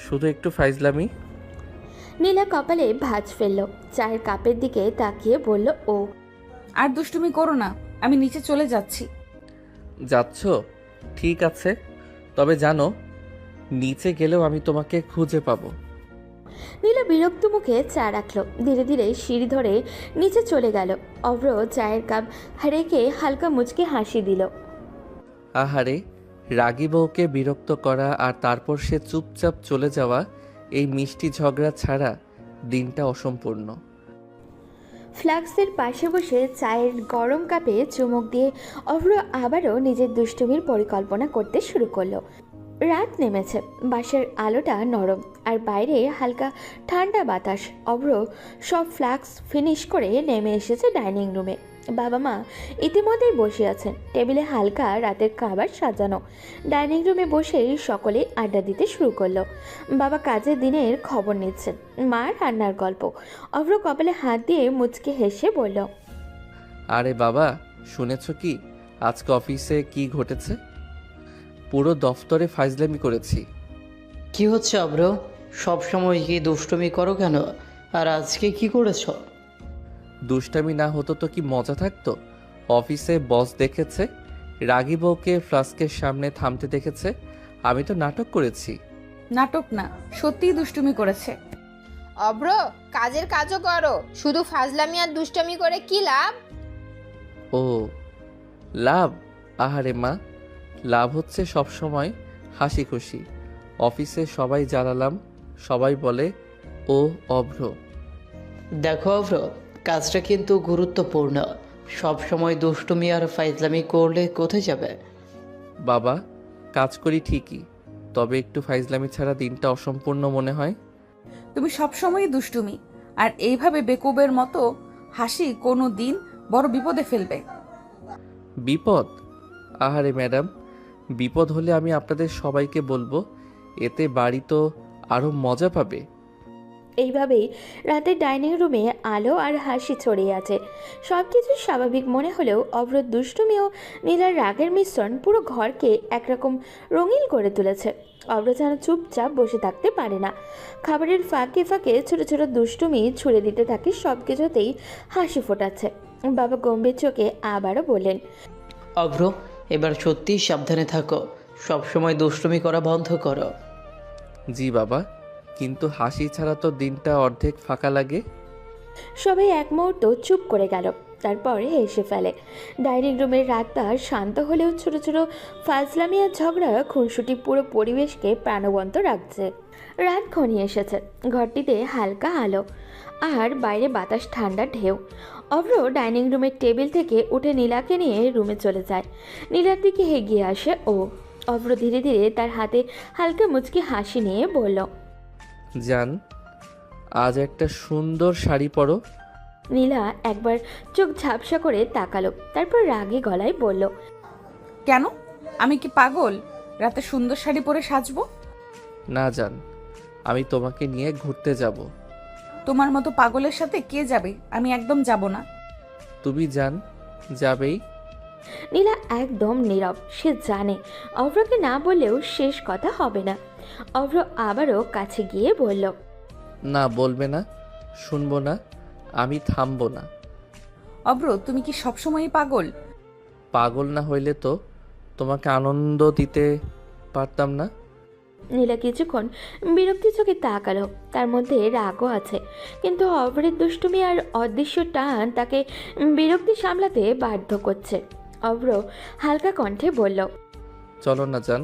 শুধু একটু ফাইজলামি। নীলা কপালে ভাঁজ ফেলল, চায়ের কাপের দিকে তাকিয়ে বলল ও, আর দুষ্টুমি করো না, আমি নিচে চলে যাচ্ছি। যাচ্ছ? ঠিক আছে, তবে জানো, নিচে গেলেও আমি তোমাকে খুঁজে পাবো। নীলা বিরক্ত মুখে চা রাখলো। ধীরে ধীরে সিঁড়ি ধরে নিচে চলে গেল। অভ্র চায়ের কাপ রেখে হালকা মুচকে হাসি দিল। আহারে, রাগী বউকে বিরক্ত করা আর তারপর সে চুপচাপ চলে যাওয়া, এই মিষ্টি ঝগড়া ছাড়া দিনটা অসম্পূর্ণ। ফ্লাক্সের পাশে বসে চায়ের গরম কাপে চুমুক দিয়ে অভ্র আবারও নিজের দুষ্টুমির পরিকল্পনা করতে শুরু করলো। রাত নেমেছে, বাসার আলোটা নরম আর বাইরে হালকা ঠান্ডা বাতাস। অভ্র সব ফ্লাক্স ফিনিশ করে নেমে এসেছে ডাইনিং রুমে। বাবা মা ইতিমধ্যেই বসে আছেন, টেবিলে হালকা রাতের খাবার সাজানো। ডাইনিং রুমে বসেই সকলে আড্ডা দিতে শুরু করলো। বাবা কাজের দিনের খবর নিচ্ছেন, মা রান্নার গল্প। অভ্র কপালে হাত দিয়ে মুচকে হেসে বলল, আরে বাবা, শুনেছ কি আজকে অফিসে কি ঘটেছে? পুরো দফতরে ফাইজলামি করেছি। কি হচ্ছে অব্র? সব সময় কি দুষ্টুমি করো কেন? আর আজকে কি করেছো? দুষ্টামি না হতো তো কি মজা থাকতো? অফিসে বস দেখেছে, রাগী বউকে ফ্লাস্কের সামনে থামতে দেখেছে, আমি তো নাটক করেছি। নাটক না, সত্যিই দুষ্টুমি করেছে। অভ্র, কাজের কাজও করো, শুধু ফাজলামি আর দুষ্টামি করে কি লাভ? ও, লাভ? আহারে মা, লাভ হচ্ছে সব সময় হাসি খুশি। অফিসে সবাই জ্বালালাম, সবাই বলে ও অভ্র। দেখো অব্র, কাজটা কিন্তু গুরুত্বপূর্ণ। সব সময় দুষ্টুমি আর ফাইজলামি করলে কোথায় যাবে? বাবা, কাজ করি ঠিকই, তবে একটু ফাইজলামি ছাড়া দিনটা অসম্পূর্ণ মনে হয়। তুমি সবসময়ই দুষ্টুমি, আর এইভাবে বেকুবের মতো হাসি কোনো দিন বড় বিপদে ফেলবে। বিপদ? আহারে ম্যাডাম, বিপদ হলে আমি আপনাদের সবাইকে বলবো, এতে বাড়ি তো আরও মজা পাবে। এইভাবেই রাতের ডাইনিং রুমে আলো আর হাসি ছড়িয়ে আছে। সব কিছু স্বাভাবিক মনে হলেও অভ্র দুষ্টুমি ও নীলার রাগের মিশ্রণ পুরো ঘরকে একরকম রঙিন করে তুলেছে। অভ্র যেন চুপচাপ বসে থাকতে পারে না। খাবারের ফাঁকে ফাঁকে ছোট ছোট দুষ্টুমি ছুড়ে দিতে থাকে, সব কিছুতেই হাসি ফোটাচ্ছে। বাবা গম্ভীর চোখে আবারও বললেন, অভ্র, এবার সত্যিই সাবধানে থাকো। সব সময় দুষ্টুমি করা বন্ধ করো। জি বাবা, কিন্তু হাসি ছাড়া তো দিনটা অর্ধেক ফাঁকা লাগে। সবাই এক মুহূর্ত চুপ করে গেল, তারপরে হেসে ফেলে। ডাইনিং রুমের রাতটা শান্ত হলেও ছোট ছোট ফাজলামি আর ঝগড়া খুনসুটি পুরো পরিবেশকে প্রাণবন্ত রাখছে। রাত ঘনিয়ে এসেছে, ঘরটিতে হালকা আলো আর বাইরে বাতাস ঠান্ডা ঢেউ। অভ্র ডাইনিং রুমের টেবিল থেকে উঠে নীলাকে নিয়ে রুমে চলে যায়। নীলার দিকে এগিয়ে আসে ও। অভ্র ধীরে ধীরে তার হাতে হালকা মুচকি হাসি নিয়ে বলল, জান, আজ একটা সুন্দর শাড়ি পরো। নীলা একবার চোখ ঝাপসা করে তাকালো, তারপর রাগে গলায় বলল, কেন? আমি কি পাগল রাতে সুন্দর শাড়ি পরে সাজবো? না জান, আমি তোমাকে নিয়ে ঘুরতে যাব। তোমার মতো পাগলের সাথে কে যাবে? আমি একদম যাব না। তুমি জান যাবেই। নীলা একদম নীরব। সে জানে অভ্রকে না বললেও শেষ কথা হবে না। অভ্র আবারও কাছে গিয়ে বলল, না বলবে না, শুনবো না, আমি থামবো না। অব্র, তুমি কি সবসময়ই পাগল? পাগল না হইলে তো তোমাকে আনন্দ দিতে পারতাম না। নীলা কিছুক্ষণ বিরক্তি চোখে তাকালো। তার মধ্যে রাগও আছে, কিন্তু অভ্রের দুষ্টুমি আর অদৃশ্য টান তাকে বিরক্তি সামলাতে বাধ্য করছে। অভ্র হালকা কণ্ঠে বলল, চলো না জান,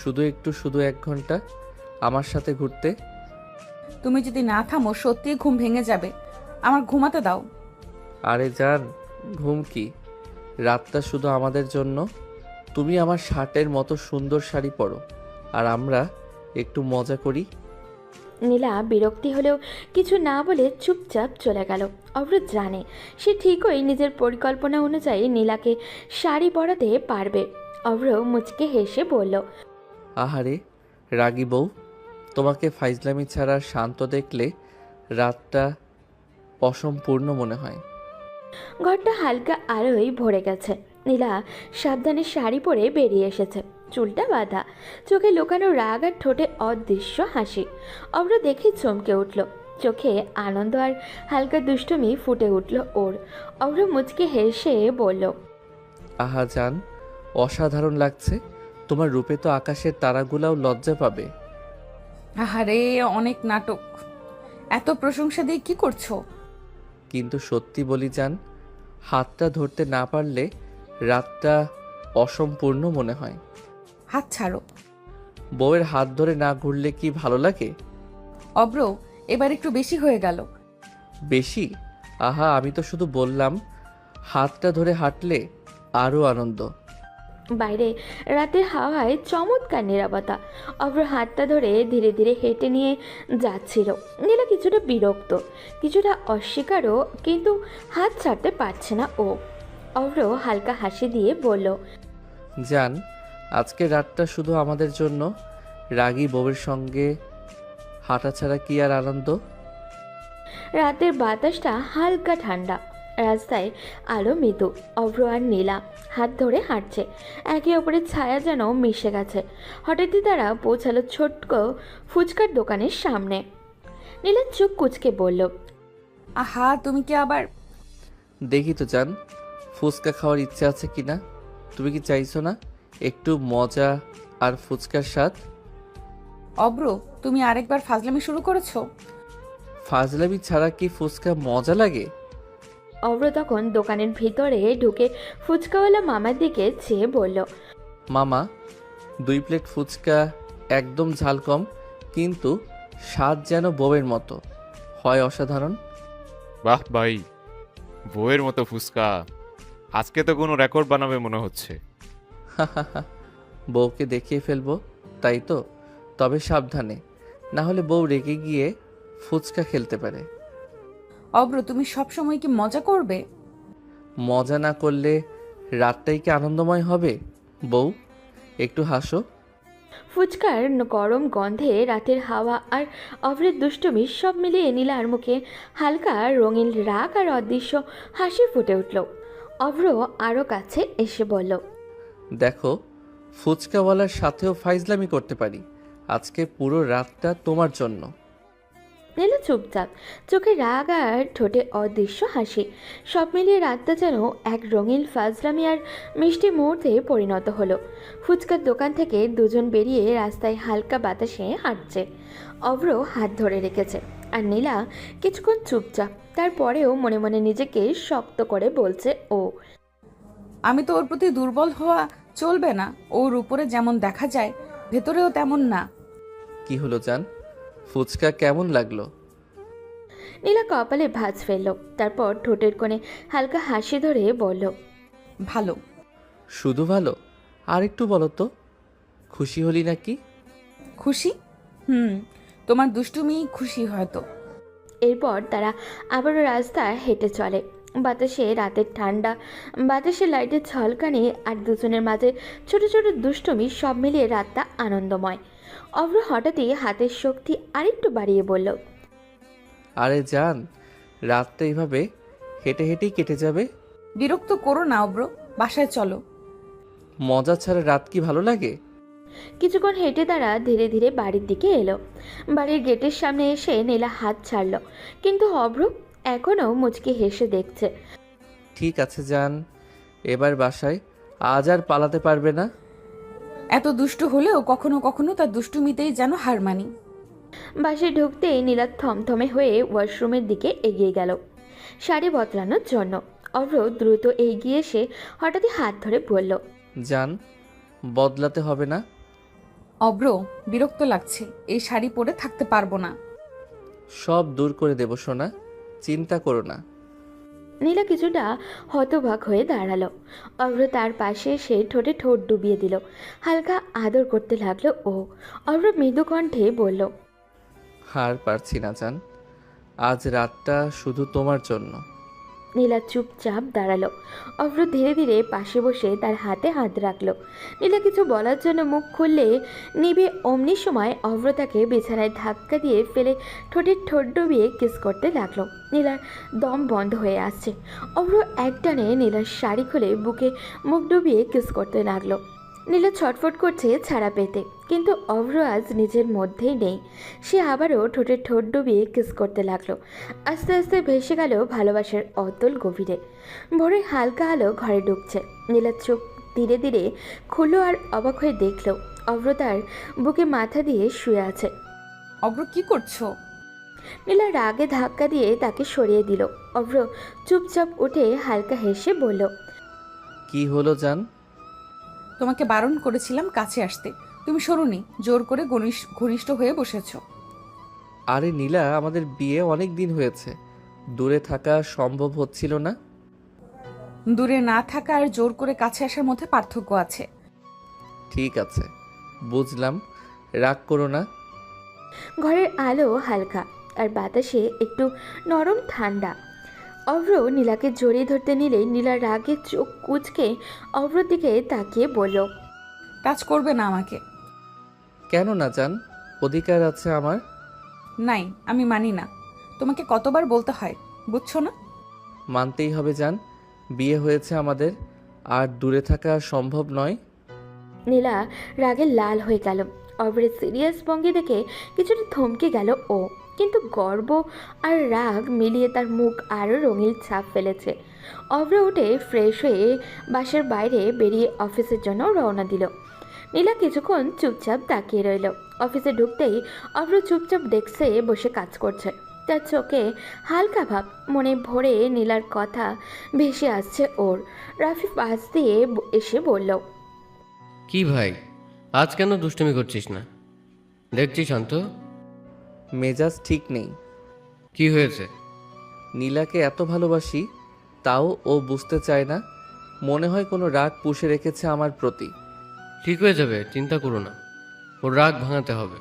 শুধু 1 ঘন্টা আমার সাথে ঘুরতে। তুমি যদি না থামো সত্যিই ঘুম ভেঙে যাবে। আমার ঘুমাতে দাও। আরে জান, ঘুম কি? রাতটা শুধু আমাদের জন্য। তুমি আমার শার্টের মতো সুন্দর শাড়ি পরো, আর আমরা একটু মজা করি। নীলা বিরক্তি হলেও কিছু না বলে চুপচাপ চলে গেল। অভ্র জানে সে ঠিকই নিজের পরিকল্পনা অনুযায়ী নীলাকে শাড়ি পরাতে পারবে। অভ্র মুচকে হেসে বলল, আহারে রাগী বউ, তোমাকে ফাইজলামি ছাড়া শান্ত দেখলে রাতটা অসম্পূর্ণ মনে হয়। ঘরটা হালকা আলোয় ভরে গেছে। নীলা সাবধানে শাড়ি পরে বেরিয়ে এসেছে, চুলটা বাঁধা, চোখে লুকানো রাগ আর ঠোঁটে অদৃশ্য হাসি। অভ্র দেখে চমকে উঠল, চোখে আনন্দ আর হালকা দুষ্টুমি ফুটে উঠল ওর। অভ্র মুচকে হেসে বলল, আহা জান, অসাধারণ লাগছে। তোমার রূপে তো আকাশের তারাগুলাও লজ্জা পাবে। আহারে, অনেক নাটক। এত প্রশংসা দিয়ে কি করছো? কিন্তু সত্যি বলি জান, হাতটা ধরতে না পারলে রাতটা অসম্পূর্ণ মনে হয়। হাত ছাড়ো। বউয়ের হাত ধরে না ঘুরলে কি ভালো লাগে? অব্র, এবার একটু বেশি হয়ে গেল। বেশি? আহা, আমি তো শুধু বললাম হাতটা ধরে হাঁটলে আরও আনন্দ। বাইরে রাতের হাওয়ায় চমৎকার নীরবতা। অভ্র হাতটা ধরে ধীরে ধীরে হেঁটে নিয়ে যাচ্ছিল। নীলা কিছুটা বিরক্ত, কিছুটা অস্বীকারও, কিন্তু হাত ছাড়তে পারছে না ও। অভ্র হালকা হাসি দিয়ে বলল, জান, আজকে রাতটা শুধু আমাদের জন্য। রাগী বউয়ের সঙ্গে হাঁটা ছাড়া কি আর আনন্দ? রাতের বাতাসটা হালকা ঠান্ডা, রাস্তায় আলো মৃদু। অভ্র আর নীলা হাত ধরে হাঁটছে, একে অপরের ছায়া যেন মিশে গেছে। হঠাৎই তারা পৌঁছালো ছোট্ট ফুচকার দোকানের সামনে। নীলা চোখ কুচকে বলল, আহা, তুমি কি আবার? দেখি তো জান, ফুচকা খাওয়ার ইচ্ছে আছে কি না। তুমি কি চাইছো না একটু মজা আর ফুচকার স্বাদ? অব্র, তুমি আরেকবার ফাজলামি শুরু করেছো। ফাজলামি ছাড়া কি ফুচকা মজা লাগে? অভ্র তখন দোকানের ভিতরে ঢুকে ফুচকাওয়ালা মামার দিকে চেয়ে বলল, মামা, 2 প্লেট ফুচকা, একদম ঝাল কম, কিন্তু স্বাদ যেন বউয়ের মতো হয়, অসাধারণ। বাহ ভাই, বউয়ের মতো ফুচকা! আজকে তো কোনো রেকর্ড বানাবে মনে হচ্ছে। বউকে দেখিয়ে ফেলবো, তাই তো? তবে সাবধানে, না হলে বউ রেগে গিয়ে ফুচকা খেলতে পারে। অব্র, তুমি সবসময় কি মজা করবে? মজা না করলে রাতটাই কি আনন্দময় হবে? বউ, একটু হাসো। ফুচকার গরম গন্ধে রাতের হাওয়া আর অভ্রের দুষ্টুমি সব মিলিয়ে নীলার মুখে হালকা রঙিন রাগ আর অদৃশ্য হাসি ফুটে উঠল। অভ্র আরও কাছে এসে বলল, দেখো, ফুচকাওয়ালার সাথেও ফাইজলামি করতে পারি। আজকে পুরো রাতটা তোমার জন্য। নীলা চুপচাপ, চোখে রাগ আর ঠোঁটে অদৃশ্য হাসি। সব মিলিয়ে রাতটা যেন এক রঙিন ফাজলামি আর মিষ্টি মুহূর্তে পরিণত হলো। ফুচকার দোকান থেকে দুজন বেরিয়ে রাস্তায় হালকা বাতাসে হাঁটছে। অভ্র হাত ধরে রেখেছে, আর নীলা কিছুক্ষণ চুপচাপ। তারপরেও মনে মনে নিজেকে শক্ত করে বলছে ও, আমি তো ওর প্রতি দুর্বল হওয়া চলবে না। ওর উপরে যেমন দেখা যায় ভেতরেও তেমন না। কি হলো জান, ফুচকা কেমন লাগলো? নীলা কপালে ভাঁজ ফেলল, তারপর ঠোঁটের কোণে হালকা হাসি ধরে বলল, ভালো। শুধু ভালো? আর একটু বলো তো, খুশি হলি নাকি? খুশি? তোমার দুষ্টুমি খুশি হয়তো। এরপর তারা আবারও রাস্তা হেঁটে চলে। বাতাসে রাতের ঠান্ডা, বাতাসে লাইটের ঝলকানি আর দুজনের মাঝে ছোট ছোট দুষ্টুমি সব মিলিয়ে রাতটা আনন্দময়। অভ্র হঠাৎই হাতের শক্তি আরেকটু বাড়িয়ে বলল, আরে জান, রাতটা এইভাবে হেঁটে হেঁটেই কেটে যাবে। বিরক্ত করো না অব্র, বাসায় চলো। মজা ছাড়া রাত কি ভালো লাগে? কিছুক্ষণ হেঁটে তারা ধীরে ধীরে বাড়ির দিকে এলো। বাড়ির গেটের সামনে এসে নীলা হাত ছাড়ল, কিন্তু অভ্র এখনও মুচকি হেসে দেখছে। ঠিক আছে জান, এবার বাসায়। আজ আর পালাতে পারবে না। এত দুষ্টু হলেও কখনো কখনো তার দুষ্টুমিতেই যেন হার মানি। বাসে ঢুকতেই নীলা থমথমে হয়ে ওয়াশরুমের দিকে এগিয়ে গেল শাড়ি বদলানোর জন্য। অভ্র দ্রুত এগিয়ে এসে হঠাৎই হাত ধরে বলল, জান, বদলাতে হবে না। অব্র, বিরক্ত লাগছে, এই শাড়ি পরে থাকতে পারবো না। সব দূর করে দেব সোনা, চিন্তা করো না। নীলা কিছুটা হতবাক হয়ে দাঁড়ালো। অভ্র তার পাশে এসে ঠোঁটে ঠোঁট ডুবিয়ে দিল, হালকা আদর করতে লাগলো ও। অভ্র মৃদু কণ্ঠে বলল, হার পারছি না জান, আজ রাতটা শুধু তোমার জন্য। নীলা চুপচাপ দাঁড়ালো। অভ্র ধীরে ধীরে পাশে বসে তার হাতে হাত রাখলো। নীলা কিছু বলার জন্য মুখ খুললে নিবে, অমনি সময় অভ্র তাকে বিছানায় ধাক্কা দিয়ে ফেলে ঠোঁটের ঠোঁট ডুবিয়ে কিস করতে লাগলো। নীলার দম বন্ধ হয়ে আসছে। অভ্র একটানে নীলার শাড়ি খুলে বুকে মুখ ডুবিয়ে কিস করতে লাগলো। নীলা ছটফট করছে ছাড়া পেতে, কিন্তু অভ্র আজ নিজের মধ্যেই নেই। সে আবারও ঠোঁটের ঠোঁট ডুবিয়ে কিস করতে লাগলো। আস্তে আস্তে ভেসে গেল ভালোবাসার অতল গভীরে। ভোরে হালকা আলো ঘরে ঢুকছে। নীলার চোখ ধীরে ধীরে খুললো আর অবাক হয়ে দেখলো অভ্র তার বুকে মাথা দিয়ে শুয়ে আছে। অব্র, কি করছো? নীলা রাগে ধাক্কা দিয়ে তাকে সরিয়ে দিল। অভ্র চুপচাপ উঠে হালকা হেসে বলল, কি হলো জান? তোমাকে বারণ করেছিলাম কাছে আসতে, তুমি সরোনি, জোর করে ঘনিষ্ঠ হয়ে বসেছো। আরে নীলা, আমাদের বিয়ে অনেক দিন হয়েছে, দূরে থাকা সম্ভব হচ্ছিল না। দূরে না থাকা আর জোর করে কাছে আসার মধ্যে পার্থক্য আছে। ঠিক আছে, বুঝলাম, রাগ করো না। ঘরের আলো হালকা আর বাতাসে একটু নরম ঠান্ডা। অভ্র নীলাকে জড়িয়ে ধরতে নিলে নীলা রাগে চোখ কুঁচকে অভ্রর দিকে তাকিয়ে বলল, টাচ করবে না আমাকে। কেন না জান, অধিকার আছে আমার। নাই, আমি মানি না। তোমাকে কতবার বলতে হয়, বুঝছো না? মানতেই হবে জান, বিয়ে হয়েছে আমাদের, আর দূরে থাকা সম্ভব নয়। নীলা রাগে লাল হয়ে গেল। অভ্রের সিরিয়াস ভঙ্গি দেখে কিছুটা থমকে গেল ও, কিন্তু গর্ব আর রাগ মিলিয়ে তার মুখ আরও রঙিন ছাপ ফেলেছে। অভ্র উঠে ফ্রেশ হয়ে বাসার বাইরে বেরিয়ে অফিসের জন্য রওনা দিল। নীলা কিছুক্ষণ চুপচাপ তাকিয়ে রইল। অফিসে ঢুকতেই অভ্র চুপচাপ ডেস্কে বসে কাজ করছে। তার চোখে হালকা ভাব, মনে ভরে নীলার কথা ভেসে আসছে ওর। রাফি পাশ দিয়ে এসে বলল, কি ভাই, আজ কেন দুষ্টুমি করছিস না? দেখছি শান্ত, মেজাজ ঠিক নেই। কি হয়েছে? নীলাকে এত ভালোবাসি, তাও ও বুঝতে চায় না। মনে হয় কোনো রাগ পুষে রেখেছে আমার প্রতি। ঠিক হয়ে যাবে, চিন্তা করো না, ওর রাগ ভাঙাতে হবে।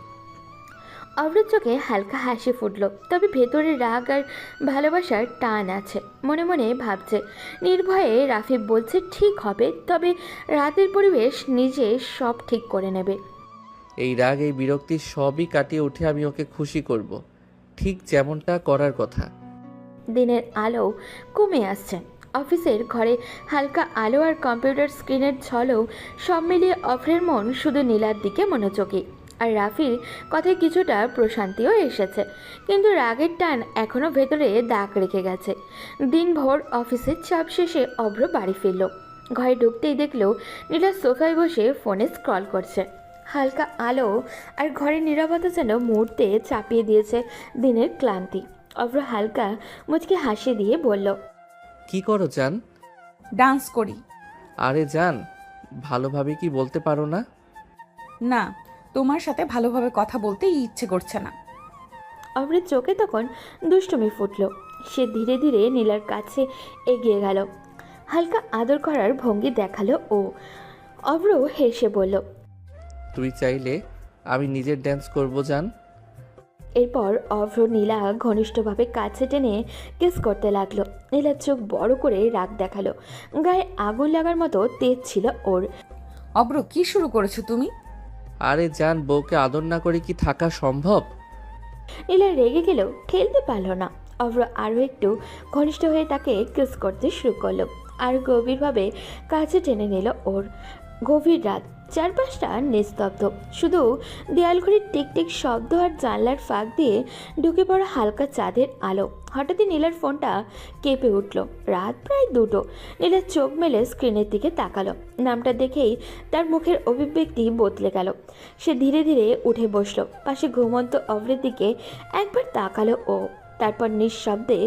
অভ্রের চোখে হালকা হাসি ফুটল, তবে ভেতরে রাগ আর ভালোবাসার টান আছে। মনে মনে ভাবছে, নির্ভয়ে রাফি বলছে ঠিক হবে, তবে রাতের পরিবেশ নিজে সব ঠিক করে নেবে। এই রাগ, এই বিরক্তি সবই কাটিয়ে উঠে আমি ওকে খুশি করব, ঠিক যেমনটা করার কথা। দিনের আলো কমে আসছে। অফিসের ঘরে হালকা আলো আর কম্পিউটার স্ক্রিনের ঝলও সব মিলিয়ে অভ্রের মন শুধু নীলার দিকে মনোযোগী। আর রাফির কথায় কিছুটা প্রশান্তিও এসেছে, কিন্তু রাগের টান এখনও ভেতরে দাগ রেখে গেছে। দিনভর অফিসের চাপ শেষে অভ্র বাড়ি ফিরল। ঘরে ঢুকতেই দেখলো নীলা সোফায় বসে ফোনে স্ক্রল করছে। হালকা আলো আর ঘরের নীরবতা যেন মুহূর্তে চাপিয়ে দিয়েছে দিনের ক্লান্তি। অভ্র হালকা মুচকে হাসি দিয়ে বলল, কি করো জান? ডান্স করি। আরে জান, ভালোভাবে কি বলতে পারো না? না, তোমার সাথে ভালোভাবে কথা বলতে ইচ্ছে করছে না। অভ্রের চোখে তখন দুষ্টুমি ফুটল। সে ধীরে ধীরে নীলার কাছে এগিয়ে গেল, হালকা আদর করার ভঙ্গি দেখালো ও। অভ্র হেসে বলল, তুই চাইলে আমি নিজের ড্যান্স করব জান। এরপর অভ্র নীলা ঘনিষ্ঠভাবে কাছে টেনে কিস করতে লাগলো। নীলার চোখ বড় করে রাগ দেখালো, গায়ে আগুন লাগার মতো তেজ ছিল ওর। অব্র কি শুরু করেছো তুমি? আরে জান, বউকে আদর না করে কি থাকা সম্ভব? নীলা রেগে গেলেও ঠেলতে পারল না। অভ্র আরও একটু ঘনিষ্ঠ হয়ে তাকে কিস করতে শুরু করলো, আর গভীরভাবে কাছে টেনে নিল ওর। গভীর রাত, চারপাশটা নিস্তব্ধ, শুধু দেয়াল ঘড়ির টিকটিক শব্দ আর জানলার ফাঁক দিয়ে ঢুকে পড়া হালকা চাঁদের আলো। হঠাৎই নীলার ফোনটা কেঁপে উঠল। রাত প্রায় 2টো। নীলার চোখ মেলে স্ক্রিনের দিকে তাকালো। নামটা দেখেই তার মুখের অভিব্যক্তি বদলে গেল। সে ধীরে ধীরে উঠে বসলো, পাশে ঘুমন্ত অভ্রের দিকে একবার তাকালো ও, তারপর নিঃশব্দে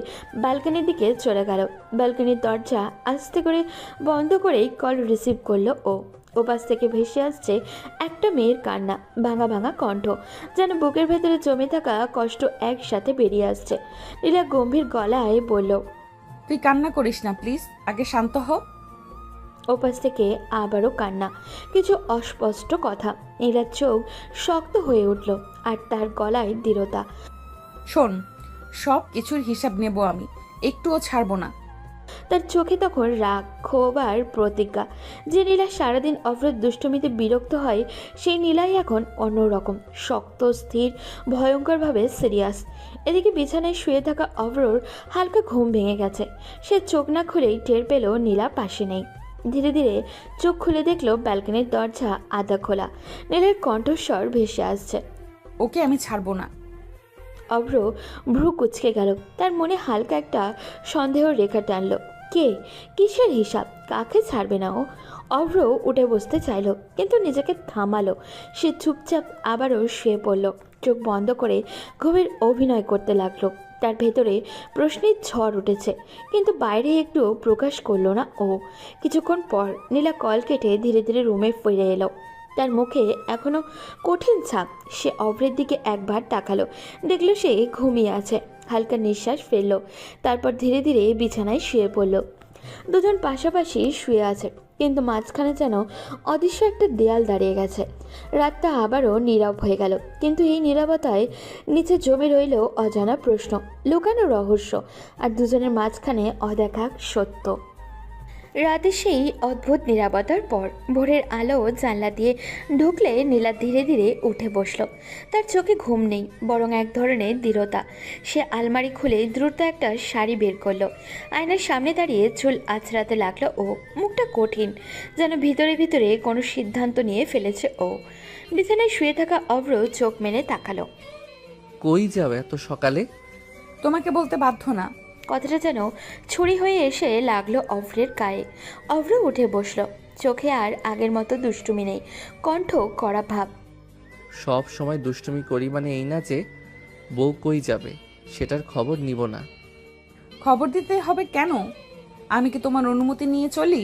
ব্যালকনির দিকে চলে গেল। ব্যালকনির দরজা আস্তে করে বন্ধ করেই কল রিসিভ করলো ও। ওপাশ থেকে ভেসে আসছে একটা মেয়ের কান্না, ভাঙা ভাঙা কণ্ঠ, যেন বুকের ভেতরে জমে থাকা কষ্ট একসাথে বেরিয়ে আসছে। নীলা গম্ভীর গলায় বলল, তুই কান্না করিস না প্লিজ, আগে শান্ত হ। ওপাশ থেকে আবারও কান্না, কিছু অস্পষ্ট কথা। নীলার চোখ শক্ত হয়ে উঠল, আর তার গলায় দৃঢ়তা। শোন, সব কিছুর হিসাব নেব আমি, একটুও ছাড়বো না। তার চোখে তখন রাগ, ক্ষোভ আর প্রতিজ্ঞা। যে নীলা সারাদিন অভ্রের দুষ্টমিতে বিরক্ত হয়, সেই নীলাই এখন অন্যরকম, শক্ত, স্থির, ভয়ঙ্করভাবে সিরিয়াস। এদিকে বিছানায় শুয়ে থাকা অভ্রর হালকা ঘুম ভেঙে গেছে। সে চোখ না খুলেই টের পেল নীলা পাশে নেই। ধীরে ধীরে চোখ খুলে দেখলো ব্যালকনির দরজা আধা খোলা। নীলার কণ্ঠস্বর ভেসে আসছে, ওকে আমি ছাড়বো না। অভ্র ভ্রু কুঁচকে গেল। তার মনে হালকা একটা সন্দেহ রেখা টানল। কে, কিসের হিসাব, কাকে ছাড়বে না ও? অভ্র উঠে বসতে চাইল, কিন্তু নিজেকে থামালো। সে চুপচাপ আবারও শুয়ে পড়ল, চোখ বন্ধ করে ঘুমের অভিনয় করতে লাগলো। তার ভেতরে প্রশ্নের ঝড় উঠেছে, কিন্তু বাইরে একটু প্রকাশ করলো না ও। কিছুক্ষণ পর নীলা কল কেটে ধীরে ধীরে রুমে ফিরে এলো। তার মুখে এখনো কঠিন ছাপ। সে অভ্রের দিকে একবার তাকালো, দেখলো সে ঘুমিয়ে আছে। হালকা নিঃশ্বাস ফেললো, তারপর ধীরে ধীরে বিছানায় শুয়ে পড়ল। দুজন পাশাপাশি শুয়ে আছে, কিন্তু মাঝখানে যেন অদৃশ্য একটা দেয়াল দাঁড়িয়ে গেছে। রাতটা আবারও নীরব হয়ে গেল, কিন্তু এই নীরবতায় নিচে জমে রইল অজানা প্রশ্ন, লুকানো রহস্য, আর দুজনের মাঝখানে অদেখা সত্য। রাতে সেই অদ্ভুত নীরবতার পর ভোরের আলো জানলা দিয়ে ঢুকলে নীলা ধীরে ধীরে উঠে বসল। তার চোখে ঘুম নেই, বরং এক ধরনের দৃঢ়তা। সে আলমারি খুলে দ্রুত একটা শাড়ি বের করলো। আয়নার সামনে দাঁড়িয়ে চুল আছড়াতে লাগলো ও। মুখটা কঠিন, যেন ভিতরে ভিতরে কোনো সিদ্ধান্ত নিয়ে ফেলেছে ও। বিছানায় শুয়ে থাকা অভ্র চোখ মেলে তাকালো। কই যাও এত সকালে? তোমাকে বলতে বাধ্য না। কথাটা যেন ছুরি হয়ে এসে লাগলো অভ্রের গায়ে। অভ্র উঠে বসলো, চোখে আর আগের মতো দুষ্টুমি নেই, কণ্ঠ কড়া ভাব। সব সময় দুষ্টুমি করি মানে এই না যে বউ কই যাবে সেটার খবর নিব না। খবর দিতে হবে কেন? আমি কি তোমার অনুমতি নিয়ে চলি?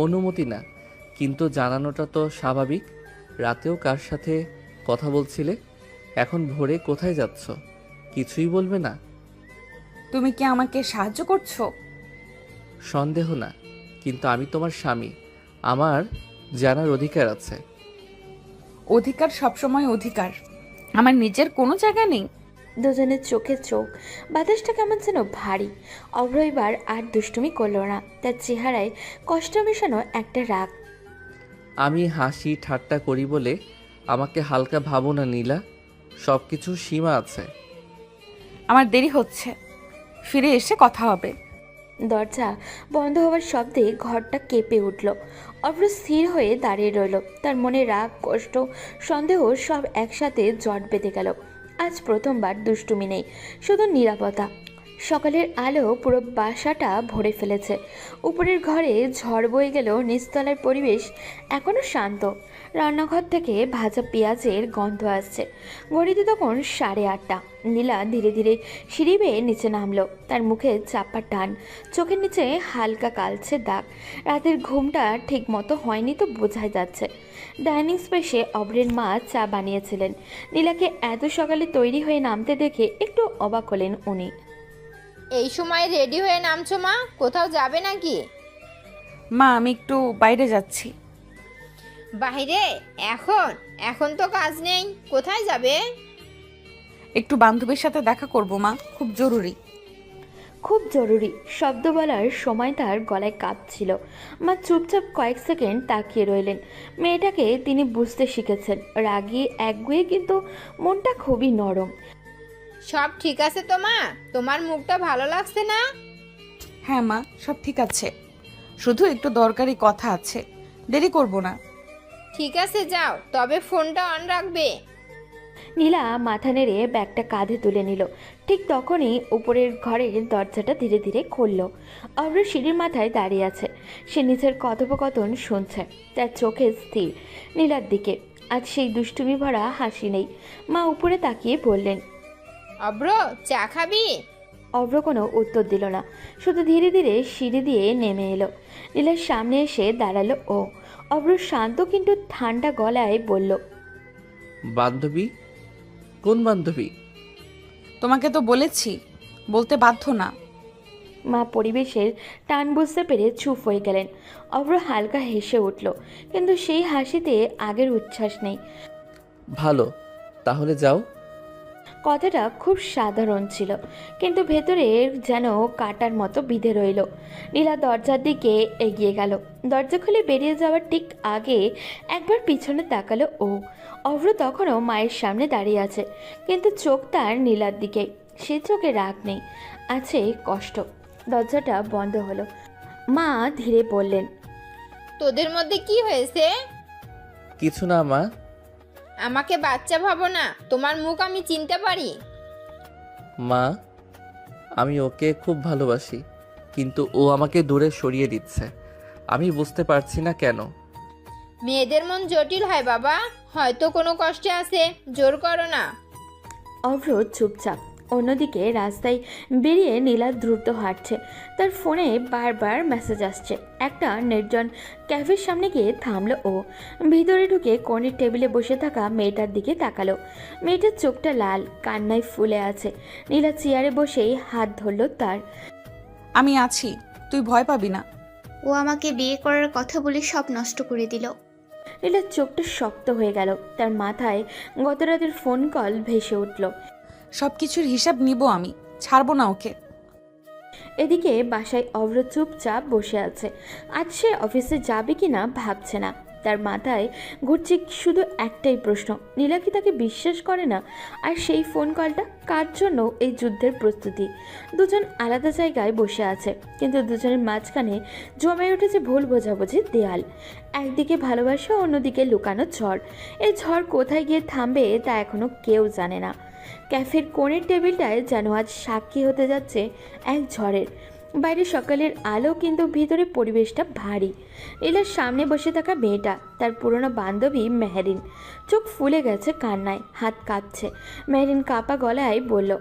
অনুমতি না, কিন্তু জানানোটা তো স্বাভাবিক। রাতেও কার সাথে কথা বলছিলে? এখন ভোরে কোথায় যাচ্ছ? কিছুই বলবে না? তুমি কি আমাকে সাহায্য করছো? সন্দেহ না, কিন্তু আমি তোমার স্বামী, আমার জানার অধিকার আছে। অধিকার সবসময় অধিকার, আমার নিজের কোনো জায়গা নেই। দুজনের চোখে চোখ, বাতাসটা কেমন যেন ভারী। অভ্র এবার আর দুষ্টুমি করলো না, তার চেহারায় কষ্ট মেশানো একটা রাগ। আমি হাসি ঠাট্টা করি বলে আমাকে হালকা ভাবো না নীলা, সব কিছুর সীমা আছে। আমার দেরি হচ্ছে, ফিরে এসে কথা হবে। দরজা বন্ধ হওয়ার শব্দে ঘরটা কেঁপে উঠল। অভ্র স্থির হয়ে দাঁড়িয়ে রইল, তার মনে রাগ, কষ্ট, সন্দেহ সব একসাথে জট বেঁধে গেল। আজ প্রথমবার দুষ্টুমি নেই, শুধু নিরাপত্তা। সকালের আলো পুরো বাসাটা ভরে ফেলেছে। উপরের ঘরে ঝড় বয়ে গেল, নিচতলার পরিবেশ এখনও শান্ত। রান্নাঘর থেকে ভাজা পেঁয়াজের গন্ধ আসছে। ঘড়িতে তখন 8:30। নীলা ধীরে ধীরে সিঁড়ি বেয়ে নিচে নামলো। তার মুখে চাপা টান, চোখের নিচে হালকা কালচে দাগ। রাতের ঘুমটা ঠিক মতো হয়নি তো বোঝাই যাচ্ছে। ডাইনিং স্পেসে অভ্রের মা চা বানিয়েছিলেন। নীলাকে এত সকালে তৈরি হয়ে নামতে দেখে একটু অবাক হলেন উনি। এই সময় রেডি হয়ে নামছো মা? কোথাও যাবে নাকি? মা, আমি একটু বাইরে যাচ্ছি। বাইরে? এখন? এখন তো কাজ নেই, কোথায় যাবে? একটু বান্ধবীর সাথে দেখা করব মা, খুব জরুরি। খুব জরুরি শব্দ বলার সময় তার গলায় কাঁপছিল। মা চুপচাপ কয়েক সেকেন্ড তাকিয়ে রইলেন। মেয়েটাকে তিনি বুঝতে শিখেছেন, রাগী একগুঁয়ে কিন্তু মনটা খুবই নরম। সব ঠিক আছে তো মা? তোমার মুখটা ভালো লাগছে না? হ্যাঁ মা, সব ঠিক আছে, শুধু একটু দরকারি কথা আছে, দেরি করব না। ঠিক আছে যাও, তবে ফোনটা অন রাখবে। নীলা মাথা নেড়ে ব্যাগটা কাঁধে তুলে নিল। ঠিক তখনই উপরের ঘরের দরজাটা ধীরে ধীরে খুলল। অভ্র সিঁড়ির মাথায় দাঁড়িয়ে আছে। সে নিচের কথোপকথন শুনছে, তার চোখে স্থির নীলার দিকে। আজ সেই দুষ্টুমি ভরা হাসি নেই। মা উপরে তাকিয়ে বললেন, অব্র, চা খাবি? অভ্র কোনো উত্তর দিল না, শুধু ধীরে ধীরে সিঁড়ি দিয়ে নেমে এলো। নীলার সামনে এসে দাঁড়ালো ও। অভ্র শান্ত কিন্তু ঠান্ডা গলায় বলল, বান্ধবী? কোন বান্ধবী? তোমাকে তো বলেছি, বলতে বাধ্য না। মা পরিবেশের টান বুঝতে পেরে চুপ হয়ে গেলেন। অভ্র হালকা হেসে উঠল, কিন্তু সেই হাসিতে আগের উচ্ছ্বাস নেই। ভালো, তাহলে যাও। কথাটা খুব সাধারণ ছিল, কিন্তু ভেতরে যেন কাটার মতো বিঁধে রইল। নীলা দরজার দিকে এগিয়ে গেল। দরজা খুলে বেরিয়ে যাওয়ার ঠিক আগে একবার পিছনে তাকালো ও। অভ্র তখনও মায়ের সামনে দাঁড়িয়ে আছে, কিন্তু চোখ তার নীলার দিকে। সে চোখে রাগ নেই, আছে কষ্ট। দরজাটা বন্ধ হলো। মা ধীরে বললেন, তোদের মধ্যে কি হয়েছে? কিছু না মা। আমাকে বাচ্চা ভাবো না, তোমার মুখ আমি চিনতে পারি। মা, আমি ওকে খুব ভালোবাসি, কিন্তু ও আমাকে দূরে সরিয়ে দিচ্ছে। আমি বুঝতে পারছি না কেন। মেয়েদের মন জটিল হয় বাবা, হয়তো কোনো কষ্টে আছে, জোর করো না। অভ্র চুপচাপ। অন্যদিকে রাস্তায় বেরিয়ে নীলা দ্রুত হাঁটছে। তার ফোনে বারবার মেসেজ আসছে। একটা নির্জন ক্যাফের সামনে গিয়ে থামলো ও। ভিতরে ঢুকে কোণের টেবিলে বসে থাকা মেয়েটার দিকে তাকালো। মেয়েটার চোখটা লাল, কান্নায় ফুলে আছে। নীলা চেয়ারে বসেই হাত ধরলো তার। আমি আছি, তুই ভয় পাবি না। ও আমাকে বিয়ে করার কথা বলে সব নষ্ট করে দিল। নীলার চোখটা শক্ত হয়ে গেল। তার মাথায় গত রাতের ফোন কল ভেসে উঠল। সব কিছুর হিসাব নিব আমি, ছাড়বো না ওকে। এদিকে বাসায় অভ্র চুপচাপ বসে আছে। আজ সে অফিসে যাবে কি না ভাবছে না। তার মাথায় ঘুরছে শুধু একটাই প্রশ্ন, নীলা কি তাকে বিশ্বাস করে না? আর সেই ফোন কলটা কার জন্য? এই যুদ্ধের প্রস্তুতি। দুজন আলাদা জায়গায় বসে আছে, কিন্তু দুজনের মাঝখানে জমে উঠেছে ভুল বোঝাবুঝির দেয়াল। একদিকে ভালোবাসা, অন্যদিকে লুকানো ঝড়। এই ঝড় কোথায় গিয়ে থামবে তা এখনও কেউ জানে না। ক্যাফের কোণের টেবিলটায় যেন আজ সাক্ষী হতে যাচ্ছে এক ঝড়ের। বাইরে সকালের আলো, কিন্তু ভিতরে পরিবেশটা ভারী। নীলার সামনে বসে থাকা মেয়েটা তার পুরনো বান্ধবী মেহরিন। চোখ ফুলে গেছে কান্নায়, হাত কাঁপছে। মেহরিন কাঁপা গলায় বলল,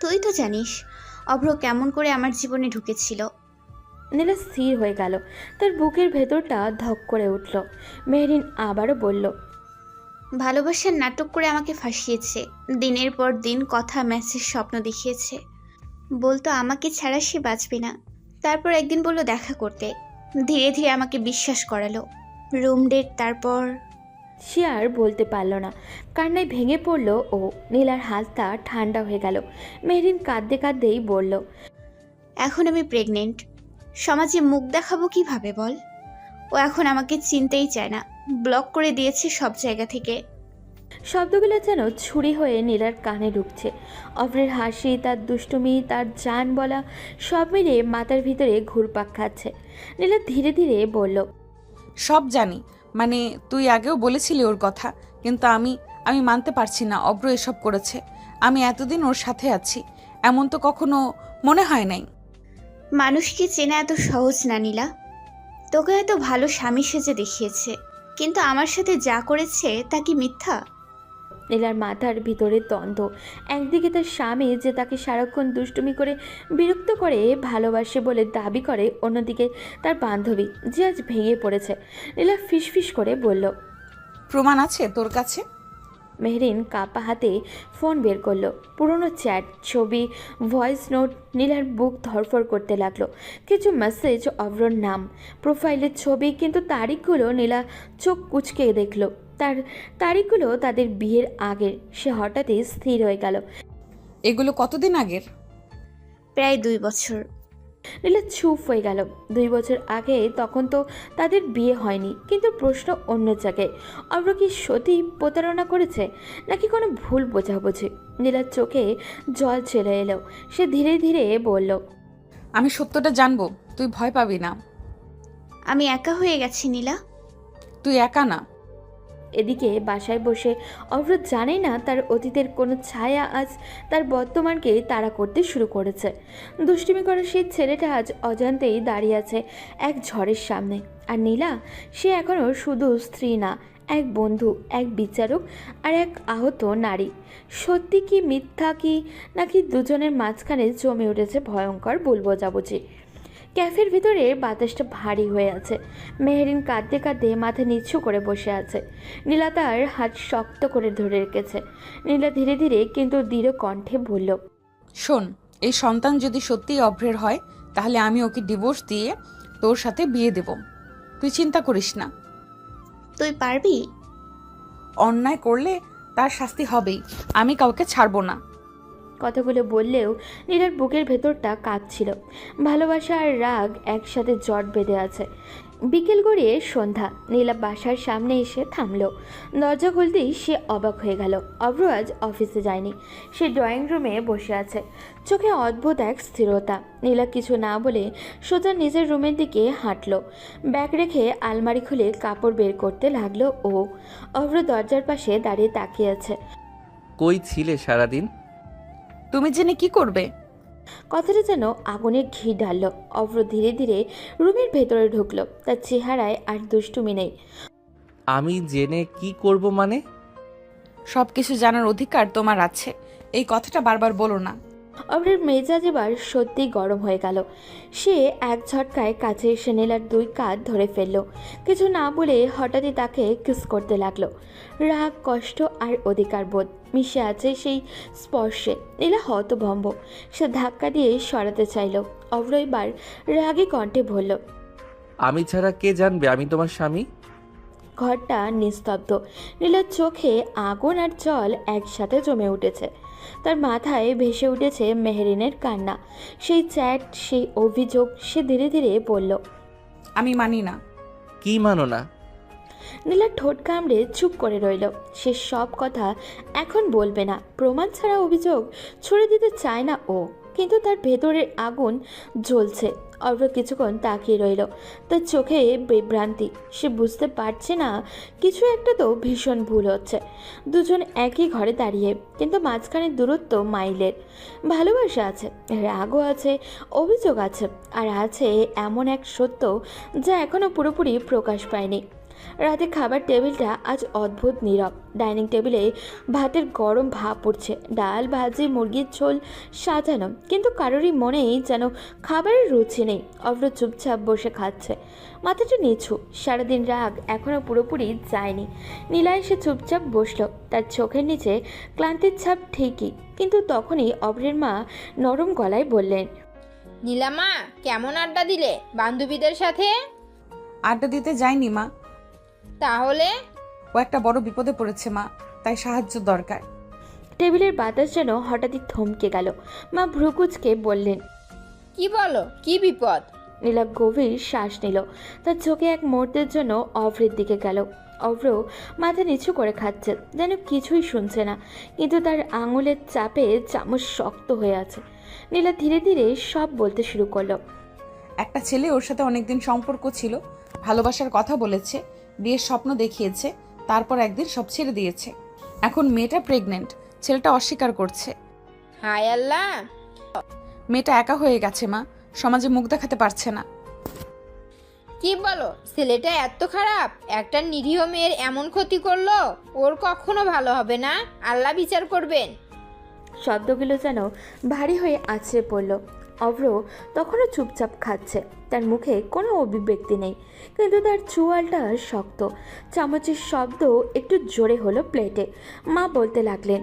তুই তো জানিস অভ্র কেমন করে আমার জীবনে ঢুকেছিল। নীলা স্থির হয়ে গেল। তার বুকের ভেতরটা ধক করে উঠল। মেহরিন আবারও বলল, ভালোবাসার নাটক করে আমাকে ফাঁসিয়েছে। দিনের পর দিন কথা, মেসেজ, স্বপ্ন দেখিয়েছে। বলতো আমাকে ছাড়া সে বাঁচবে না। তারপর একদিন বলল দেখা করতে। ধীরে ধীরে আমাকে বিশ্বাস করালো। রুম ডেট, তারপর সে আর বলতে পারল না। কান্নায় ভেঙে পড়ল ও। নীলার হাতটা ঠান্ডা হয়ে গেল। মেহরিন কাঁদতে কাঁদতেই বলল, এখন আমি প্রেগনেন্ট। সমাজে মুখ দেখাবো কিভাবে বল? ও এখন আমাকে চিনতেই চায় না, ব্লক করে দিয়েছে সব জায়গা থেকে। শব্দগুলো যেন ছুরি হয়ে নীলার কানে ঢুকছে। অভ্রের হাসি, তার দুষ্টুমি, তার জান বলা সব মিলিয়ে মাথার ভিতরে ঘুরপাক খাচ্ছে। নীলা ধীরে ধীরে বলল, সব জানি, মানে তুই আগেও বলেছিলি ওর কথা, কিন্তু আমি মানতে পারছি না অব্র এসব করেছে। আমি এতদিন ওর সাথে আছি, এমন তো কখনো মনে হয় নাই। মানুষকে চেনা এত সহজ না নীলা। তোকে এত ভালো স্বামী সেজে দেখিয়েছে, কিন্তু আমার সাথে যা করেছে তা কি মিথ্যা? নীলার মাথার ভিতরে দ্বন্দ্ব। একদিকে তার স্বামী যে তাকে সারাক্ষণ দুষ্টুমি করে বিরক্ত করে ভালোবাসে বলে দাবি করে, অন্যদিকে তার বান্ধবী যে আজ ভেঙে পড়েছে। নীলা ফিসফিস করে বলল, প্রমাণ আছে তোর কাছে? মেহরিন কাপা হাতে ফোন বের করলো। পুরনো চ্যাট, ছবি, ভয়েস নোট। নীলার বুক ধরফর করতে লাগলো। কিছু মেসেজ, অভ্রর নাম, প্রোফাইলের ছবি, কিন্তু তারিখগুলো নীলা চোখ কুচকে দেখলো। তার তারিখগুলো তাদের বিয়ের আগের। সে হঠাৎই স্থির হয়ে গেল। এগুলো কতদিন আগের? প্রায় 2 বছর। নীলা চুপ হয়ে গেল। 2 বছর আগে তখন তো তাদের বিয়ে হয়নি, কিন্তু প্রশ্ন অন্য জায়গায়। অভ্র কি সত্যি প্রতারণা করেছে, নাকি কোনো ভুল বোঝাবুঝি? নীলার চোখে জল চলে এলো। সে ধীরে ধীরে বলল, আমি সত্যটা জানবো, তুই ভয় পাবি না। আমি একা হয়ে গেছি নীলা। তুই একা না। এদিকে বাসায় বসে অভ্র জানে না তার অতীতের কোনো ছায়া আজ তার বর্তমানকে তাড়া করতে শুরু করেছে। দুষ্টুমি করা সেই ছেলেটা আজ অজান্তেই দাঁড়িয়ে আছে এক ঝড়ের সামনে। আর নীলা, সে এখনও শুধু স্ত্রী না, এক বন্ধু, এক বিচারক আর এক আহত নারী। সত্যি কি মিথ্যা কি, নাকি দুজনের মাঝখানে জমে উঠেছে ভয়ঙ্কর ভুল বোঝাবুঝি? ক্যাফের ভিতরে বাতাসটা ভারী হয়ে আছে। মেহেরিন কাঁদতে কাঁদতে মাথা নিচু করে বসে আছে। নীলা তার হাত শক্ত করে ধরে রেখেছে। নীলা ধীরে ধীরে কিন্তু দৃঢ় কণ্ঠে বলল, শোন, এই সন্তান যদি সত্যিই অভ্রের হয়, তাহলে আমি ওকে ডিভোর্স দিয়ে তোর সাথে বিয়ে দেব। তুই চিন্তা করিস না। তুই পারবি? অন্যায় করলে তার শাস্তি হবেই। আমি কাউকে ছাড়বো না। কথাগুলো বললেও নীলার বুকের ভেতরটা কাঁপছিল। ভালোবাসা আর রাগ একসাথে জট বেঁধে আছে। বিকেল গড়িয়ে সন্ধ্যা। নীলা বাসার সামনে এসে থামলো। দরজা খুলতেই সে অবাক হয়ে গেল। অভ্র আজ অফিসে যায়নি। সে ড্রয়িং রুমে বসে আছে, চোখে অদ্ভুত এক স্থিরতা। নীলা কিছু না বলে সোজা নিজের রুমের দিকে হাঁটলো। ব্যাগ রেখে আলমারি খুলে কাপড় বের করতে লাগলো ও। অভ্র দরজার পাশে দাঁড়িয়ে তাকিয়ে আছে। কই ছিলে সারাদিন? তুমি জেনে কি করবে? কথাটা যেন আগুনে ঘি ঢাললো। অভ্র ধীরে ধীরে রুমের ভেতরে ঢুকলো। তার চেহারায় আর দুষ্টুমি নেই। আমি জেনে কি করব মানে? সব কিছু জানার অধিকার তোমার আছে। এই কথাটা বারবার বলো না। অভ্রের মেজাজ এবার সত্যিই গরম হয়ে গেল। সে এক ঝটকায় কাছে এসে নীলার 2 কাঁধ ধরে ফেলল। কিছু না বলে হঠাৎই তাকে কিস করতে লাগলো। রাগ, কষ্ট আর অধিকার বোধ মিশে আছে সেই স্পর্শে। নীলা হতভম্ব। সে ধাক্কা দিয়ে সরাতে চাইল। অভ্র এবার রাগে কণ্ঠে বলল, আমি ছাড়া কে জানবে আমি তোমার স্বামী? ঘরটা নিস্তব্ধ। নীলার চোখে আগুন আর জল একসাথে জমে উঠেছে। তার মাথায় ভেসে উঠেছে মেহেরিনের কান্না, সেই চ্যাট, সেই অভিযোগ। সে ধীরে ধীরে বলল, আমি মানি না। কি মানো না? নীলা ঠোঁট কামড়ে চুপ করে রইল। সে সব কথা এখন বলবে না। প্রমাণ ছাড়া অভিযোগ ছুড়ে দিতে চায় না ও, কিন্তু তার ভেতরের আগুন জ্বলছে। অভ্র কিছুক্ষণ তাকিয়ে রইল। তার চোখে বিভ্রান্তি। সে বুঝতে পারছে না, কিছু একটা তো ভীষণ ভুল হচ্ছে। দুজন একই ঘরে দাঁড়িয়ে, কিন্তু মাঝখানে দূরত্ব মাইলের। ভালোবাসা আছে, রাগও আছে, অভিযোগ আছে, আর আছে এমন এক সত্য যা এখনও পুরোপুরি প্রকাশ পায়নি। রাতে খাবার টেবিলটা আজ অদ্ভুত নীরব। ডাইনিং টেবিলে ভাতের গরম ভাপ উঠছে, ডাল, ভাজি, মুরগির ঝোল সাজানো, কিন্তু কারোরই মনেই যেন খাবারের রুচি নেই। অভ্র চুপচাপ বসে খাচ্ছে, মাথাটা নিচু। সারাদিন রাগ এখনও পুরোপুরি যায়নি। নীলা এসে চুপচাপ বসলো। তার চোখের নিচে ক্লান্তির ছাপ ঠিকই, কিন্তু তখনই অভ্রের মা নরম গলায় বললেন, নীলামা, কেমন আড্ডা দিলে বান্ধবীদের সাথে? আড্ডা দিতে যাইনি মা। তাহলে? ও একটা বড় বিপদে পড়েছে মা, তাই সাহায্য দরকার। টেবিলের বাতাস যেন হঠাৎই থমকে গেল। মা ভ্রুকুচকে বললেন, কি বলো, কি বিপদ? নীলা গভীর শ্বাস নিল। তার চোখে এক মুহূর্তের জন্য অভ্রের দিকে গেল। অভ্র মাথা নিচু করে খাচ্ছে, যেন কিছুই শুনছে না, কিন্তু তার আঙুলের চাপে চামচ শক্ত হয়ে আছে। নীলা ধীরে ধীরে সব বলতে শুরু করলো। একটা ছেলে ওর সাথে অনেকদিন সম্পর্ক ছিল, ভালোবাসার কথা বলেছে, বিয়ের স্বপ্ন দেখিয়েছে, তারপর একদিন সব ছেড়ে দিয়েছে। এখন মেয়েটা প্রেগনেন্ট, ছেলেটা অস্বীকার করছে। হায় আল্লাহ! মেয়েটা একা হয়ে গেছে মা, সমাজে মুখ দেখাতে পারছে না। কি বলো, ছেলেটা এত খারাপ? একটা নিরীহ মেয়ের এমন ক্ষতি করলো? ওর কখনো ভালো হবে না, আল্লাহ বিচার করবেন। শব্দগুলো যেন ভারী হয়ে আছড়ে পড়ল। অভ্র তখনও চুপচাপ খাচ্ছে। তার মুখে কোনো অভিব্যক্তি নেই, কিন্তু তার চুয়ালটা শক্ত। চামচের শব্দ একটু জোরে হলো প্লেটে। মা বলতে লাগলেন,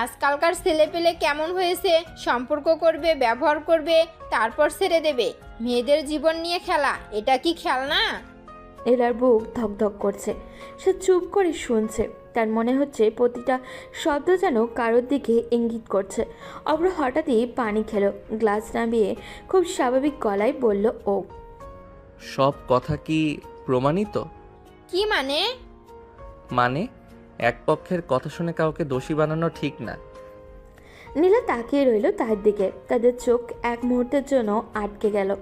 আজকালকার ছেলেপেলে কেমন হয়েছে, সম্পর্ক করবে, ব্যবহার করবে, তারপর ছেড়ে দেবে। মেয়েদের জীবন নিয়ে খেলা, এটা কি খেলনা? নীলার বুক ধকধক করছে। সে চুপ করে শুনছে। তার মনে হচ্ছে প্রতিটা শব্দ যেন কারোর দিকে ইঙ্গিত করছে। অভ্র হঠাৎই পানি খেলো। গ্লাস নামিয়ে খুব স্বাভাবিক গলায় বলল, ও সব কথা কি প্রমাণিত? কি মানে? মানে এক পক্ষের কথা শুনে কাউকে দোষী বানানো ঠিক না। নীলা তাকিয়ে রইল তার দিকে। তাদের চোখ এক মুহূর্তের জন্য আটকে গেল।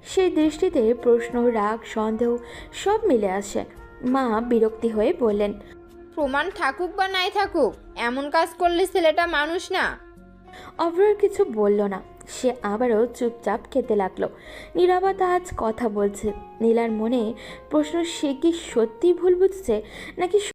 সেই দৃষ্টিতে প্রশ্ন, রাগ, সন্দেহ সব মিলে আসে। মা বিরক্তি হয়ে বললেন, প্রমাণ থাকুক বা নাই থাকুক, এমন কাজ করলে ছেলেটা মানুষ না। অভ্রর কিছু বলল না। সে আবারও চুপচাপ খেতে লাগলো। নীরবতা আজ কথা বলছে। নীলার মনে প্রশ্ন, সে কি সত্যি ভুল বুঝছে নাকি